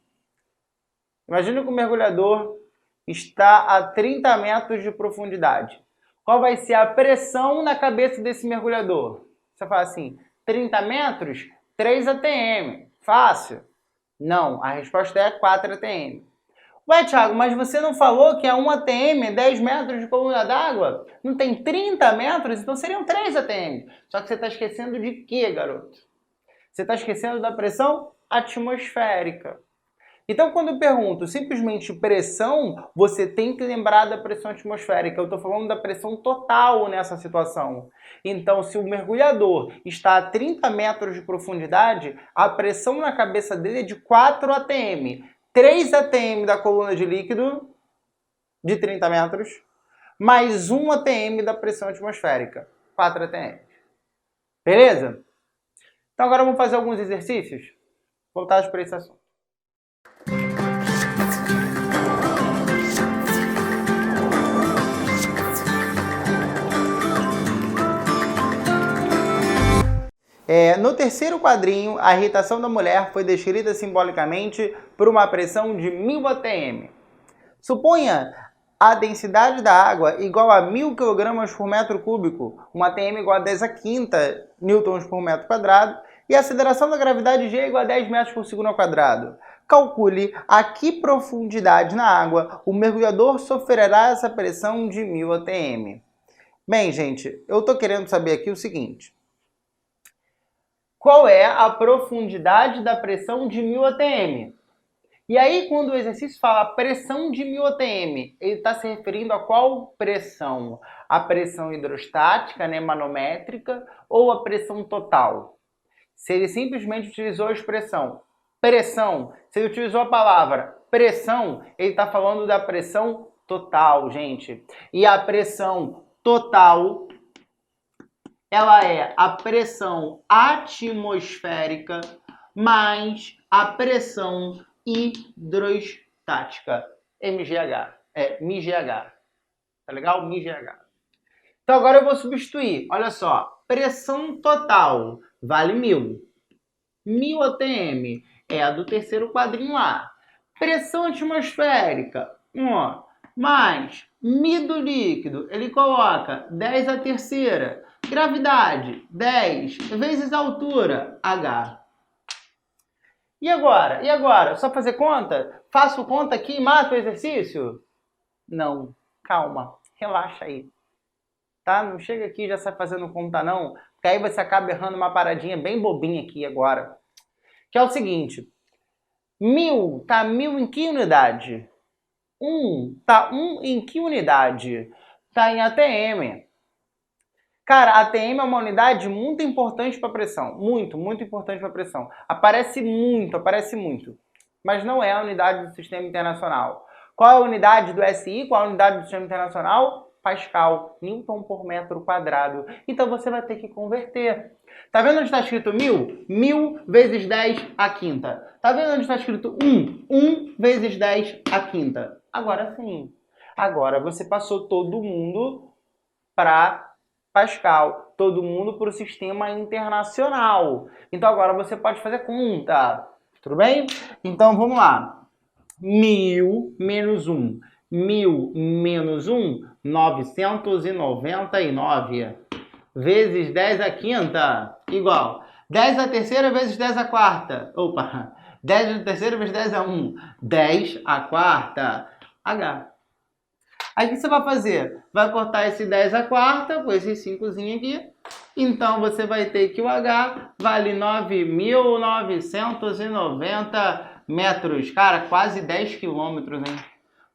Imagina que o mergulhador está a 30 metros de profundidade. Qual vai ser a pressão na cabeça desse mergulhador? Você fala assim, 30 metros, 3 atm. Fácil? Não, a resposta é 4 atm. Ué, Thiago, mas você não falou que é 1 atm, 10 metros de coluna d'água? Não tem 30 metros? Então seriam 3 atm. Só que você está esquecendo de quê, garoto? Você está esquecendo da pressão atmosférica. Então, quando eu pergunto simplesmente pressão, você tem que lembrar da pressão atmosférica. Eu estou falando da pressão total nessa situação. Então, se o mergulhador está a 30 metros de profundidade, a pressão na cabeça dele é de 4 atm. 3 atm da coluna de líquido, de 30 metros, mais 1 atm da pressão atmosférica. 4 atm. Beleza? Então, agora vamos fazer alguns exercícios voltados para esse assunto. No terceiro quadrinho, a irritação da mulher foi descrita simbolicamente por uma pressão de 1000 atm. Suponha a densidade da água igual a 1000 kg por metro cúbico, uma atm igual a 10 a quinta newtons por metro quadrado, e a aceleração da gravidade G é igual a 10 metros por segundo ao quadrado. Calcule a que profundidade na água o mergulhador sofrerá essa pressão de 1000 atm. Bem, gente, eu estou querendo saber aqui o seguinte. Qual é a profundidade da pressão de 1000 atm? E aí, quando o exercício fala pressão de 1000 atm, ele está se referindo a qual pressão? A pressão hidrostática, né, manométrica, ou a pressão total? Se ele simplesmente utilizou a expressão pressão, se ele utilizou a palavra pressão, ele está falando da pressão total, gente. E a pressão total, ela é a pressão atmosférica mais a pressão hidrostática, MGH, MGH, tá legal? MGH. Então agora eu vou substituir, olha só, pressão total vale 1000. 1000 atm é a do terceiro quadrinho A. Pressão atmosférica, mais Mi do líquido, ele coloca 10 a terceira. Gravidade, 10 vezes a altura, H. E agora? E agora? Só fazer conta? Faço conta aqui e mato o exercício? Não. Calma. Relaxa aí. Tá? Não chega aqui e já sai fazendo conta não, porque aí você acaba errando uma paradinha bem bobinha aqui agora. Que é o seguinte. 1000 tá 1000 em que unidade? 1 tá 1 em que unidade? Tá em atm. Cara, a ATM é uma unidade muito importante para a pressão. Muito, muito importante para a pressão. Aparece muito. Mas não é a unidade do Sistema Internacional. Qual é a unidade do SI? Qual é a unidade do Sistema Internacional? Pascal, Newton por metro quadrado. Então você vai ter que converter. Tá vendo onde está escrito 1000? 1000 vezes 10 à quinta. Tá vendo onde está escrito 1? 1 vezes 10 à quinta. Agora sim. Agora você passou todo mundo para Pascal, todo mundo para o sistema internacional. Então agora você pode fazer conta. Tudo bem? Então vamos lá. 1000 menos 1. 1000 menos 1, 999. Vezes 10 à quinta, igual. 10 à terceira vezes 10 à quarta. 10 à terceira vezes 10 a 1. 10 à quarta. H. Aí o que você vai fazer? Vai cortar esse 10 à quarta com esse 5zinho aqui. Então você vai ter que o H vale 9.990 metros. Cara, quase 10 quilômetros, hein?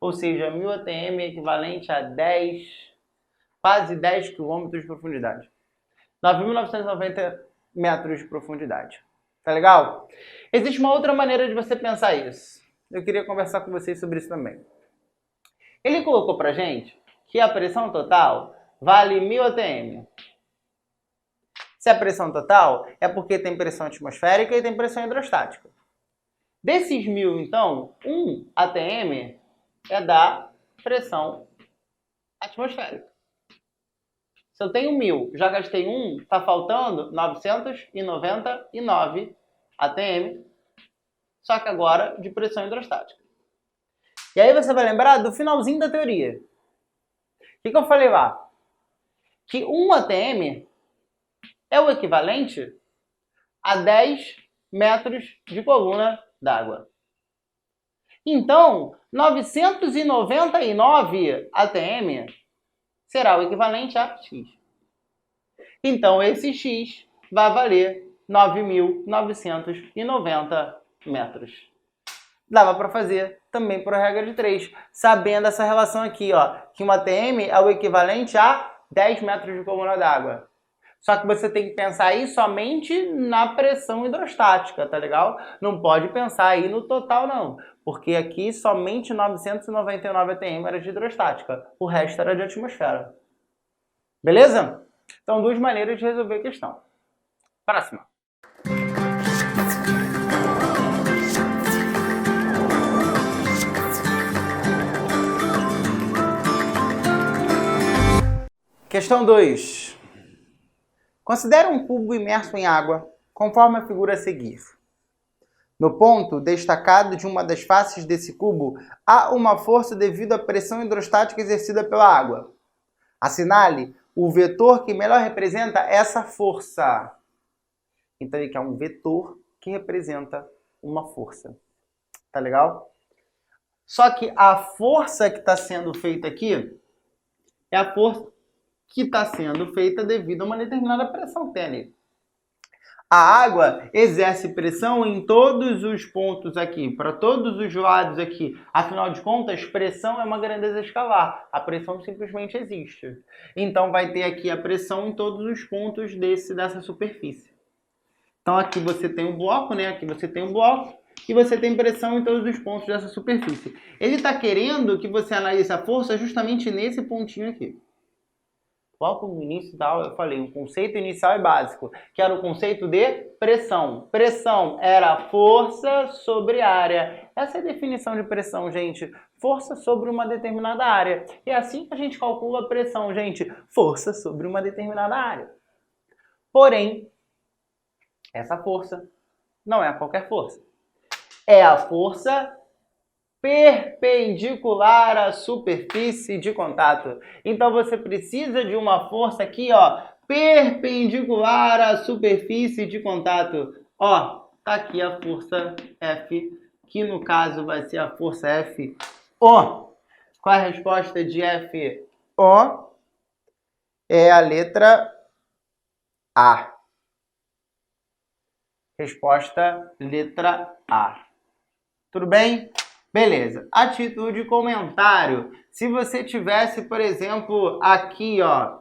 Ou seja, 1000 atm é equivalente a quase 10 quilômetros de profundidade. 9.990 metros de profundidade. Tá legal? Existe uma outra maneira de você pensar isso. Eu queria conversar com vocês sobre isso também. Ele colocou pra gente que a pressão total vale 1000 atm. Se a pressão total é porque tem pressão atmosférica e tem pressão hidrostática. Desses 1000, então, 1 atm é da pressão atmosférica. Se eu tenho 1000, já gastei 1, está faltando 999 atm, só que agora de pressão hidrostática. E aí você vai lembrar do finalzinho da teoria. O que eu falei lá? Que 1 atm é o equivalente a 10 metros de coluna d'água. Então, 999 atm será o equivalente a x. Então, esse x vai valer 9.990 metros. Dava para fazer também por regra de 3, sabendo essa relação aqui, ó, que uma ATM é o equivalente a 10 metros de coluna d'água. Só que você tem que pensar aí somente na pressão hidrostática, tá legal? Não pode pensar aí no total, não. Porque aqui somente 999 ATM era de hidrostática. O resto era de atmosfera. Beleza? Então, duas maneiras de resolver a questão. Próxima. Questão 2. Considere um cubo imerso em água, conforme a figura a seguir. No ponto destacado de uma das faces desse cubo, há uma força devido à pressão hidrostática exercida pela água. Assinale o vetor que melhor representa essa força. Então, ele quer um vetor que representa uma força. Tá legal? Só que a força que está sendo feita aqui é a força que está sendo feita devido a uma determinada pressão que tem ali. A água exerce pressão em todos os pontos aqui, para todos os lados aqui. Afinal de contas, pressão é uma grandeza escalar. A pressão simplesmente existe. Então, vai ter aqui a pressão em todos os pontos dessa superfície. Então, aqui você tem um bloco, né? Aqui você tem um bloco e você tem pressão em todos os pontos dessa superfície. Ele está querendo que você analise a força justamente nesse pontinho aqui. Logo no início da aula eu falei um conceito inicial e básico, que era o conceito de pressão. Pressão era força sobre área. Essa é a definição de pressão, gente. Força sobre uma determinada área. E é assim que a gente calcula a pressão, gente. Força sobre uma determinada área. Porém, essa força não é qualquer força. É a força perpendicular à superfície de contato. Então, você precisa de uma força aqui, ó, perpendicular à superfície de contato. Ó, tá aqui a força F, que no caso vai ser a força F O. Qual é a resposta de F O? É a letra A. Resposta letra A. Tudo bem? Beleza. A título de comentário, se você tivesse, por exemplo, aqui, ó,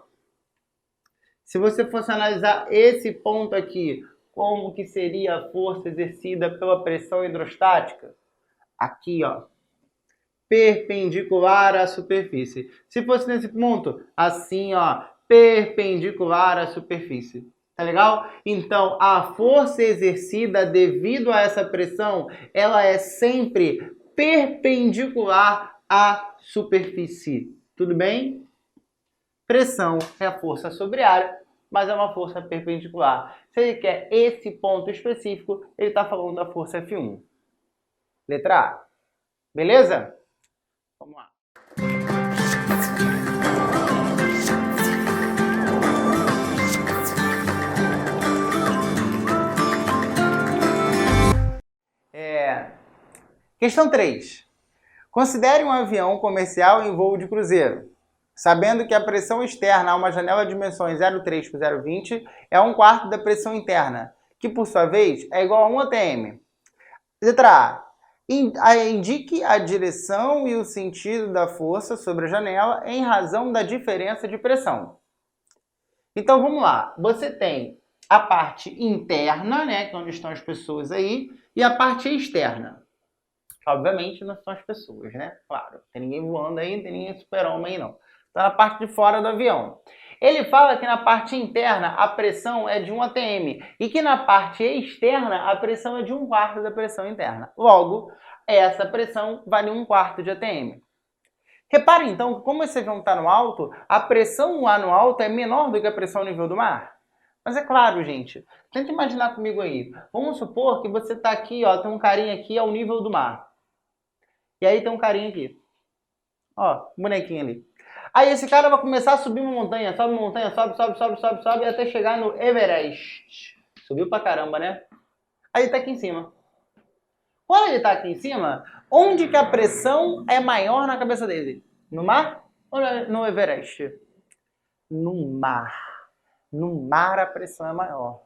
se você fosse analisar esse ponto aqui, como que seria a força exercida pela pressão hidrostática? Aqui, ó, perpendicular à superfície. Se fosse nesse ponto, assim, ó, perpendicular à superfície. Tá legal? Então, a força exercida devido a essa pressão, ela é sempre perpendicular à superfície. Tudo bem? Pressão é a força sobre área, mas é uma força perpendicular. Se ele quer esse ponto específico, ele está falando da força F1. Letra A. Beleza? Vamos lá. Questão 3. Considere um avião comercial em voo de cruzeiro, sabendo que a pressão externa a uma janela de dimensões 0,3 por 0,20 é 1/4 da pressão interna, que por sua vez é igual a 1 atm. Letra A. Indique a direção e o sentido da força sobre a janela em razão da diferença de pressão. Então vamos lá. Você tem a parte interna, né, que é onde estão as pessoas aí, e a parte externa. Obviamente não são as pessoas, né? Claro, tem ninguém voando aí, não tem ninguém super-homem aí não. Está na parte de fora do avião. Ele fala que na parte interna a pressão é de 1 atm e que na parte externa a pressão é de 1/4 da pressão interna. Logo, essa pressão vale 1/4 de atm. Repare então que como esse avião está no alto, a pressão lá no alto é menor do que a pressão ao nível do mar. Mas é claro, gente, tenta imaginar comigo aí. Vamos supor que você está aqui, ó, tem um carinha aqui ao nível do mar. E aí tem um carinha aqui. Ó, bonequinho ali. Aí esse cara vai começar a subir uma montanha, sobe, até chegar no Everest. Subiu pra caramba, né? Aí ele tá aqui em cima. Quando ele tá aqui em cima, onde que a pressão é maior na cabeça dele? No mar ou no Everest? No mar. No mar a pressão é maior.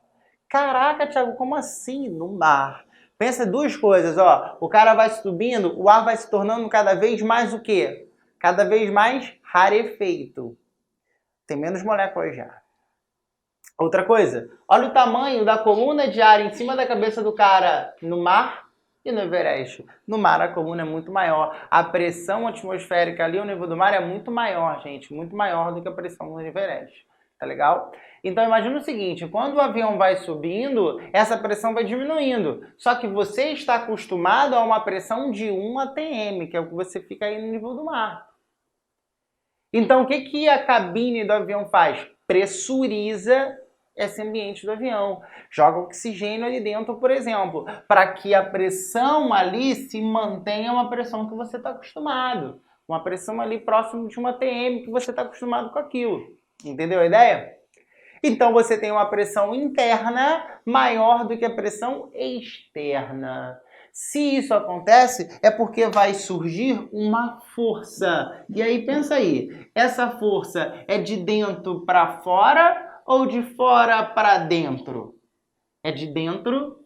Caraca, Thiago, como assim no mar? Pensa duas coisas, ó. O cara vai subindo, o ar vai se tornando cada vez mais o quê? Cada vez mais rarefeito. Tem menos moléculas já. Outra coisa, olha o tamanho da coluna de ar em cima da cabeça do cara no mar e no Everest. No mar a coluna é muito maior. A pressão atmosférica ali ao nível do mar é muito maior, gente. Muito maior do que a pressão no Everest. Tá legal? Então imagina o seguinte, quando o avião vai subindo, essa pressão vai diminuindo. Só que você está acostumado a uma pressão de 1 atm, que é o que você fica aí no nível do mar. Então o que a cabine do avião faz? Pressuriza esse ambiente do avião. Joga oxigênio ali dentro, por exemplo, para que a pressão ali se mantenha uma pressão que você está acostumado. Uma pressão ali próximo de 1 atm que você está acostumado com aquilo. Entendeu a ideia? Então você tem uma pressão interna maior do que a pressão externa. Se isso acontece, é porque vai surgir uma força. E aí pensa aí, essa força é de dentro para fora ou de fora para dentro? É de dentro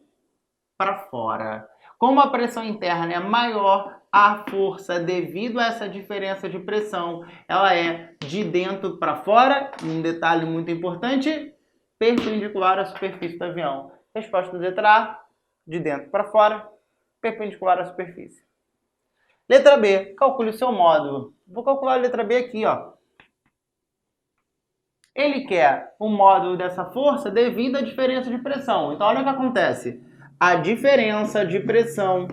para fora. Como a pressão interna é maior, a força, devido a essa diferença de pressão, ela é de dentro para fora. E um detalhe muito importante, perpendicular à superfície do avião. Resposta da letra A, de dentro para fora, perpendicular à superfície. Letra B, calcule o seu módulo. Vou calcular a letra B aqui, ó. Ele quer o módulo dessa força devido à diferença de pressão. Então, olha o que acontece. A diferença de pressão,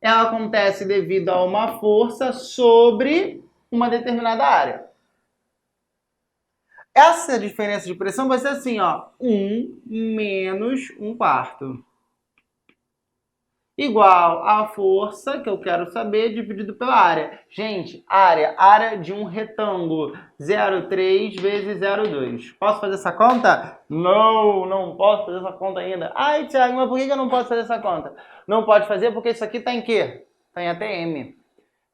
ela acontece devido a uma força sobre uma determinada área. Essa diferença de pressão vai ser assim, ó. 1 menos 1/4. Igual a força, que eu quero saber, dividido pela área. Gente, área de um retângulo. 0,3 vezes 0,2. Posso fazer essa conta? Não posso fazer essa conta ainda. Ai, Thiago, mas por que eu não posso fazer essa conta? Não pode fazer porque isso aqui está em quê? Está em ATM.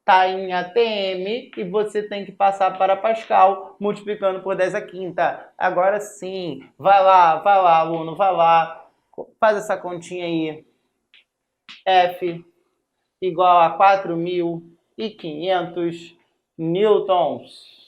Está em ATM e você tem que passar para Pascal, multiplicando por 10⁵. Agora sim, vai lá, aluno, vai lá. Faz essa continha aí. F igual a 4.500 newtons.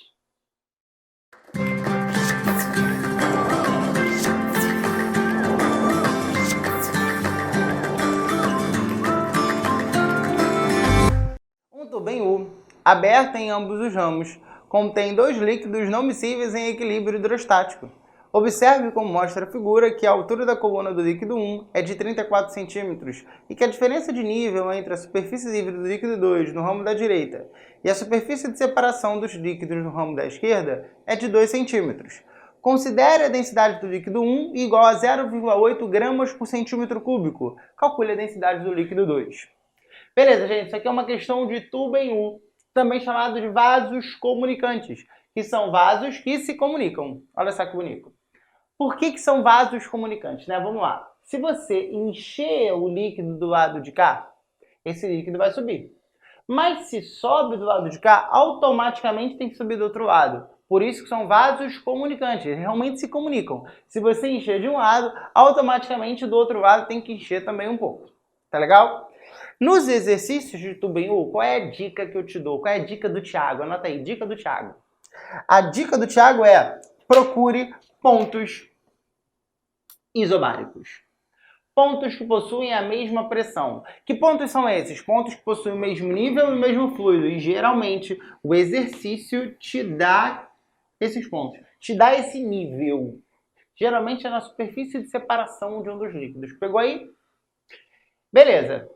Um tubo em U, aberto em ambos os ramos, contém 2 líquidos não miscíveis em equilíbrio hidrostático. Observe como mostra a figura que a altura da coluna do líquido 1 é de 34 centímetros e que a diferença de nível entre a superfície livre do líquido 2 no ramo da direita e a superfície de separação dos líquidos no ramo da esquerda é de 2 centímetros. Considere a densidade do líquido 1 igual a 0,8 gramas por centímetro cúbico. Calcule a densidade do líquido 2. Beleza, gente, isso aqui é uma questão de tubo em U, também chamado de vasos comunicantes, que são vasos que se comunicam. Olha só que bonito. Por que são vasos comunicantes, né? Vamos lá. Se você encher o líquido do lado de cá, esse líquido vai subir. Mas se sobe do lado de cá, automaticamente tem que subir do outro lado. Por isso que são vasos comunicantes, eles realmente se comunicam. Se você encher de um lado, automaticamente do outro lado tem que encher também um pouco. Tá legal? Nos exercícios de tubo em U, qual é a dica que eu te dou? Qual é a dica do Thiago? Anota aí, dica do Thiago. A dica do Thiago é: procure pontos isobáricos. Pontos que possuem a mesma pressão. Que pontos são esses? Pontos que possuem o mesmo nível e o mesmo fluido. E geralmente o exercício te dá esses pontos. Te dá esse nível. Geralmente é na superfície de separação de um dos líquidos. Pegou aí? Beleza.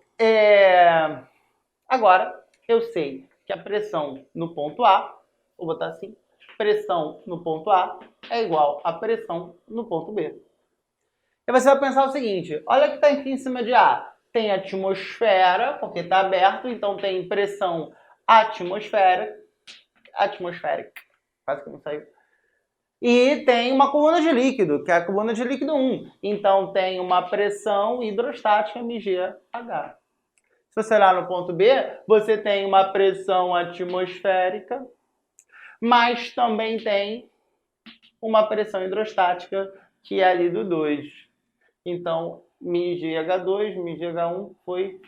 Agora eu sei que a pressão no ponto A, vou botar assim, pressão no ponto A é igual a pressão no ponto B. E você vai pensar o seguinte, olha que está aqui em cima de A. Tem atmosfera, porque está aberto, então tem pressão atmosférica, quase que não saiu. E tem uma coluna de líquido, que é a coluna de líquido 1. Então tem uma pressão hidrostática mgH. Se você olhar no ponto B, você tem uma pressão atmosférica, mas também tem uma pressão hidrostática que é ali do 2. Então, μgH2, μgH1, foi.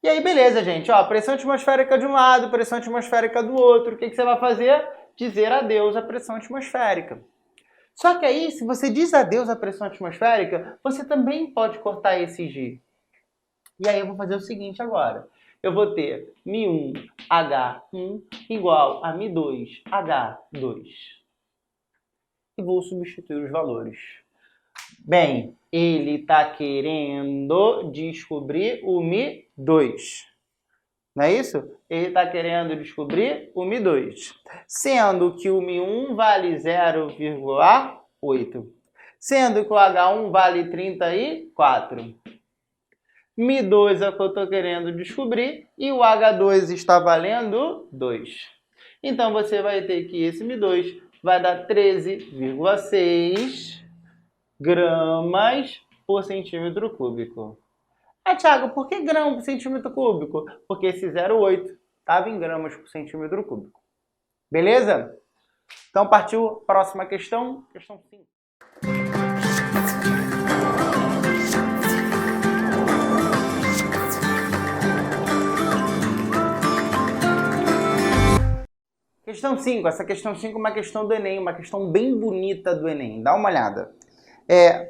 E aí, beleza, gente. Ó, pressão atmosférica de um lado, pressão atmosférica do outro. O que você vai fazer? Dizer adeus à pressão atmosférica. Só que aí, se você diz adeus à pressão atmosférica, você também pode cortar esse G. E aí eu vou fazer o seguinte agora. Eu vou ter μ1H1 igual a μ2H2. E vou substituir os valores. Bem, ele está querendo descobrir o μ2. Não é isso? Ele está querendo descobrir o μ2. Sendo que o μ1 vale 0,8. Sendo que o H1 vale 34. μ2 é o que eu estou querendo descobrir. E o H2 está valendo 2. Então, você vai ter que esse μ2 vai dar 13,6 gramas por centímetro cúbico. Thiago, por que grama por centímetro cúbico? Porque esse 0,8 estava em gramas por centímetro cúbico. Beleza? Então, partiu a próxima questão. Questão 5. Questão 5. Essa questão 5 é uma questão do Enem, uma questão bem bonita do Enem. Dá uma olhada.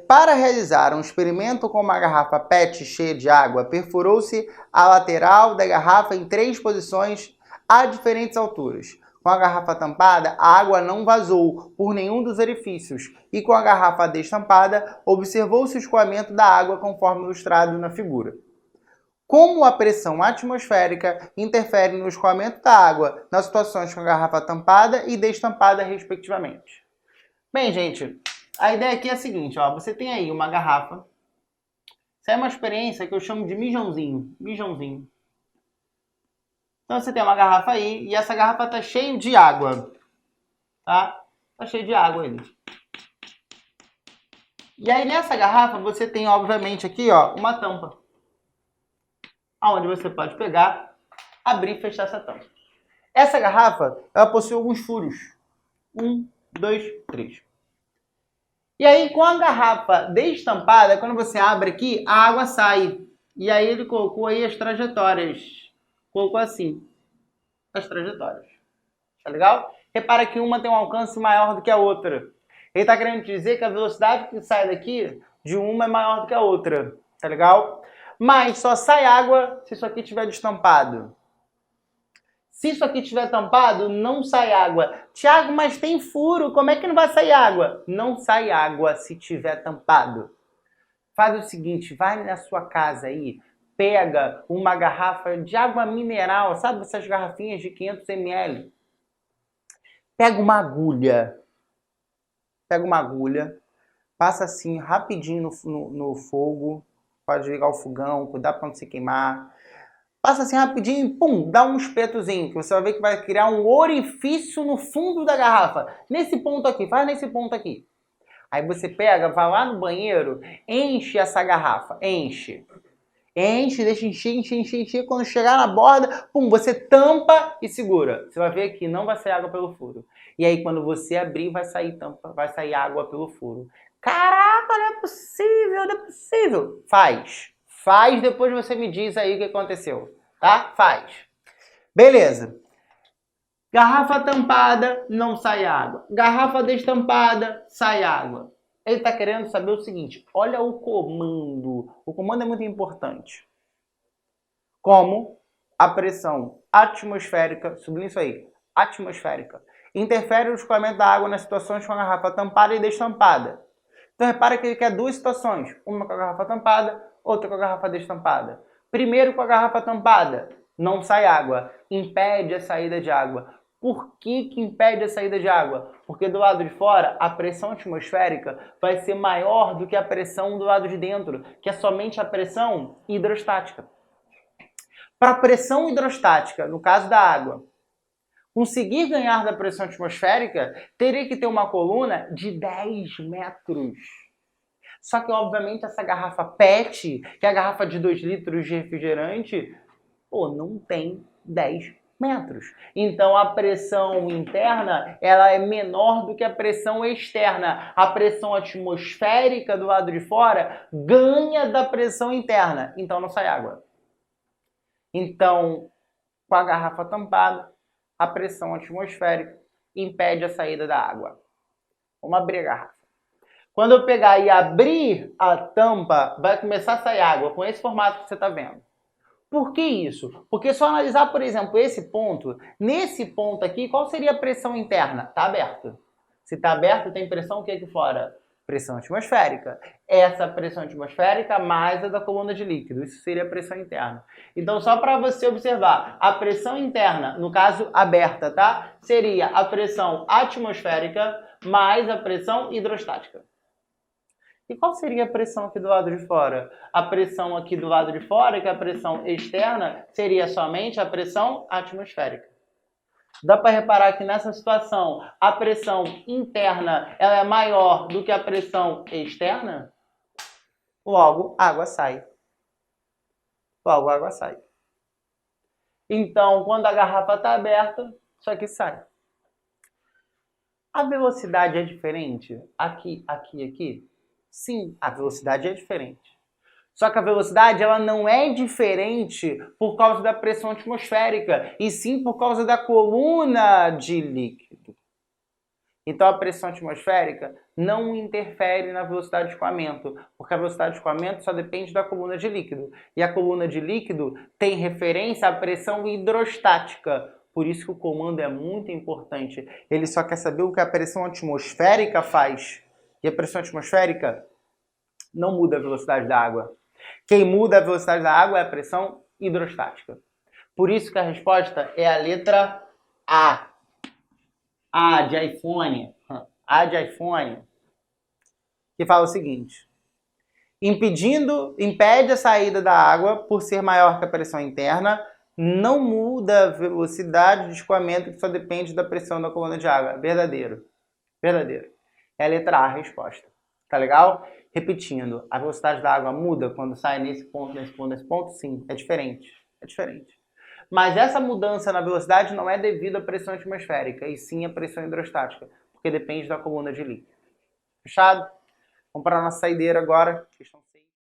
Para realizar um experimento com uma garrafa PET cheia de água, perfurou-se a lateral da garrafa em 3 posições a diferentes alturas. Com a garrafa tampada, a água não vazou por nenhum dos orifícios e com a garrafa destampada, observou-se o escoamento da água conforme ilustrado na figura. Como a pressão atmosférica interfere no escoamento da água nas situações com a garrafa tampada e destampada, respectivamente? Bem, gente, a ideia aqui é a seguinte, ó, você tem aí uma garrafa. Isso é uma experiência que eu chamo de mijãozinho. Então você tem uma garrafa aí e essa garrafa está cheia de água. Tá? Está cheia de água aí. E aí nessa garrafa você tem, obviamente, aqui, ó, uma tampa. Onde você pode pegar, abrir e fechar essa tampa. Essa garrafa, ela possui alguns furos. 1, 2, 3. E aí, com a garrafa destampada, quando você abre aqui, a água sai. E aí ele colocou aí as trajetórias. Colocou assim, as trajetórias. Tá legal? Repara que uma tem um alcance maior do que a outra. Ele está querendo dizer que a velocidade que sai daqui de uma é maior do que a outra. Tá legal? Mas só sai água se isso aqui estiver destampado. Se isso aqui estiver tampado, não sai água. Thiago, mas tem furo, como é que não vai sair água? Não sai água se estiver tampado. Faz o seguinte, vai na sua casa aí, pega uma garrafa de água mineral, sabe essas garrafinhas de 500 ml? Pega uma agulha, passa assim rapidinho no fogo, pode ligar o fogão, cuidar para não se queimar. Passa assim rapidinho e pum, dá um espetozinho, que você vai ver que vai criar um orifício no fundo da garrafa. Nesse ponto aqui, faz nesse ponto aqui. Aí você pega, vai lá no banheiro, enche essa garrafa, enche, deixa encher. Quando chegar na borda, pum, você tampa e segura. Você vai ver que não vai sair água pelo furo. E aí quando você abrir, vai sair água pelo furo. Caraca, não é possível. Faz, depois você me diz aí o que aconteceu, tá? Faz. Beleza. Garrafa tampada, não sai água. Garrafa destampada, sai água. Ele está querendo saber o seguinte, olha o comando. O comando é muito importante. Como a pressão atmosférica, sublinha isso aí, atmosférica, interfere no escoamento da água nas situações com a garrafa tampada e destampada. Então repara que ele quer 2 situações, uma com a garrafa tampada, outra com a garrafa destampada. Primeiro com a garrafa tampada, não sai água, impede a saída de água. Por que impede a saída de água? Porque do lado de fora, a pressão atmosférica vai ser maior do que a pressão do lado de dentro, que é somente a pressão hidrostática. Para a pressão hidrostática, no caso da água, conseguir ganhar da pressão atmosférica, teria que ter uma coluna de 10 metros. Só que, obviamente, essa garrafa PET, que é a garrafa de 2 litros de refrigerante, não tem 10 metros. Então a pressão interna ela é menor do que a pressão externa. A pressão atmosférica do lado de fora ganha da pressão interna. Então não sai água. Então, com a garrafa tampada, a pressão atmosférica impede a saída da água. Vamos abrir a garrafa. Quando eu pegar e abrir a tampa, vai começar a sair água com esse formato que você está vendo. Por que isso? Porque se eu analisar, por exemplo, esse ponto, nesse ponto aqui, qual seria a pressão interna? Está aberto. Se está aberto, tem pressão o que aqui fora? Pressão atmosférica. Essa pressão atmosférica mais a da coluna de líquido. Isso seria a pressão interna. Então, só para você observar, a pressão interna, no caso aberta, tá? Seria a pressão atmosférica mais a pressão hidrostática. E qual seria a pressão aqui do lado de fora? A pressão aqui do lado de fora, que é a pressão externa, seria somente a pressão atmosférica. Dá para reparar que nessa situação, a pressão interna ela é maior do que a pressão externa? Logo, a água sai. Logo, a água sai. Então, quando a garrafa está aberta, isso aqui sai. A velocidade é diferente? Aqui, aqui, aqui? Sim, a velocidade é diferente. Só que a velocidade ela não é diferente por causa da pressão atmosférica, e sim por causa da coluna de líquido. Então a pressão atmosférica não interfere na velocidade de escoamento, porque a velocidade de escoamento só depende da coluna de líquido. E a coluna de líquido tem referência à pressão hidrostática. Por isso que o comando é muito importante. Ele só quer saber o que a pressão atmosférica faz. E a pressão atmosférica não muda a velocidade da água. Quem muda a velocidade da água é a pressão hidrostática. Por isso que a resposta é a letra A. A de iPhone. A de iPhone. Que fala o seguinte. Impede a saída da água por ser maior que a pressão interna, não muda a velocidade de escoamento que só depende da pressão da coluna de água. Verdadeiro. Verdadeiro. É a letra A a resposta. Tá legal? Repetindo, a velocidade da água muda quando sai nesse ponto, nesse ponto, nesse ponto? Sim, é diferente. É diferente. Mas essa mudança na velocidade não é devido à pressão atmosférica, e sim à pressão hidrostática, porque depende da coluna de líquido. Fechado? Vamos para a nossa saideira agora. Questão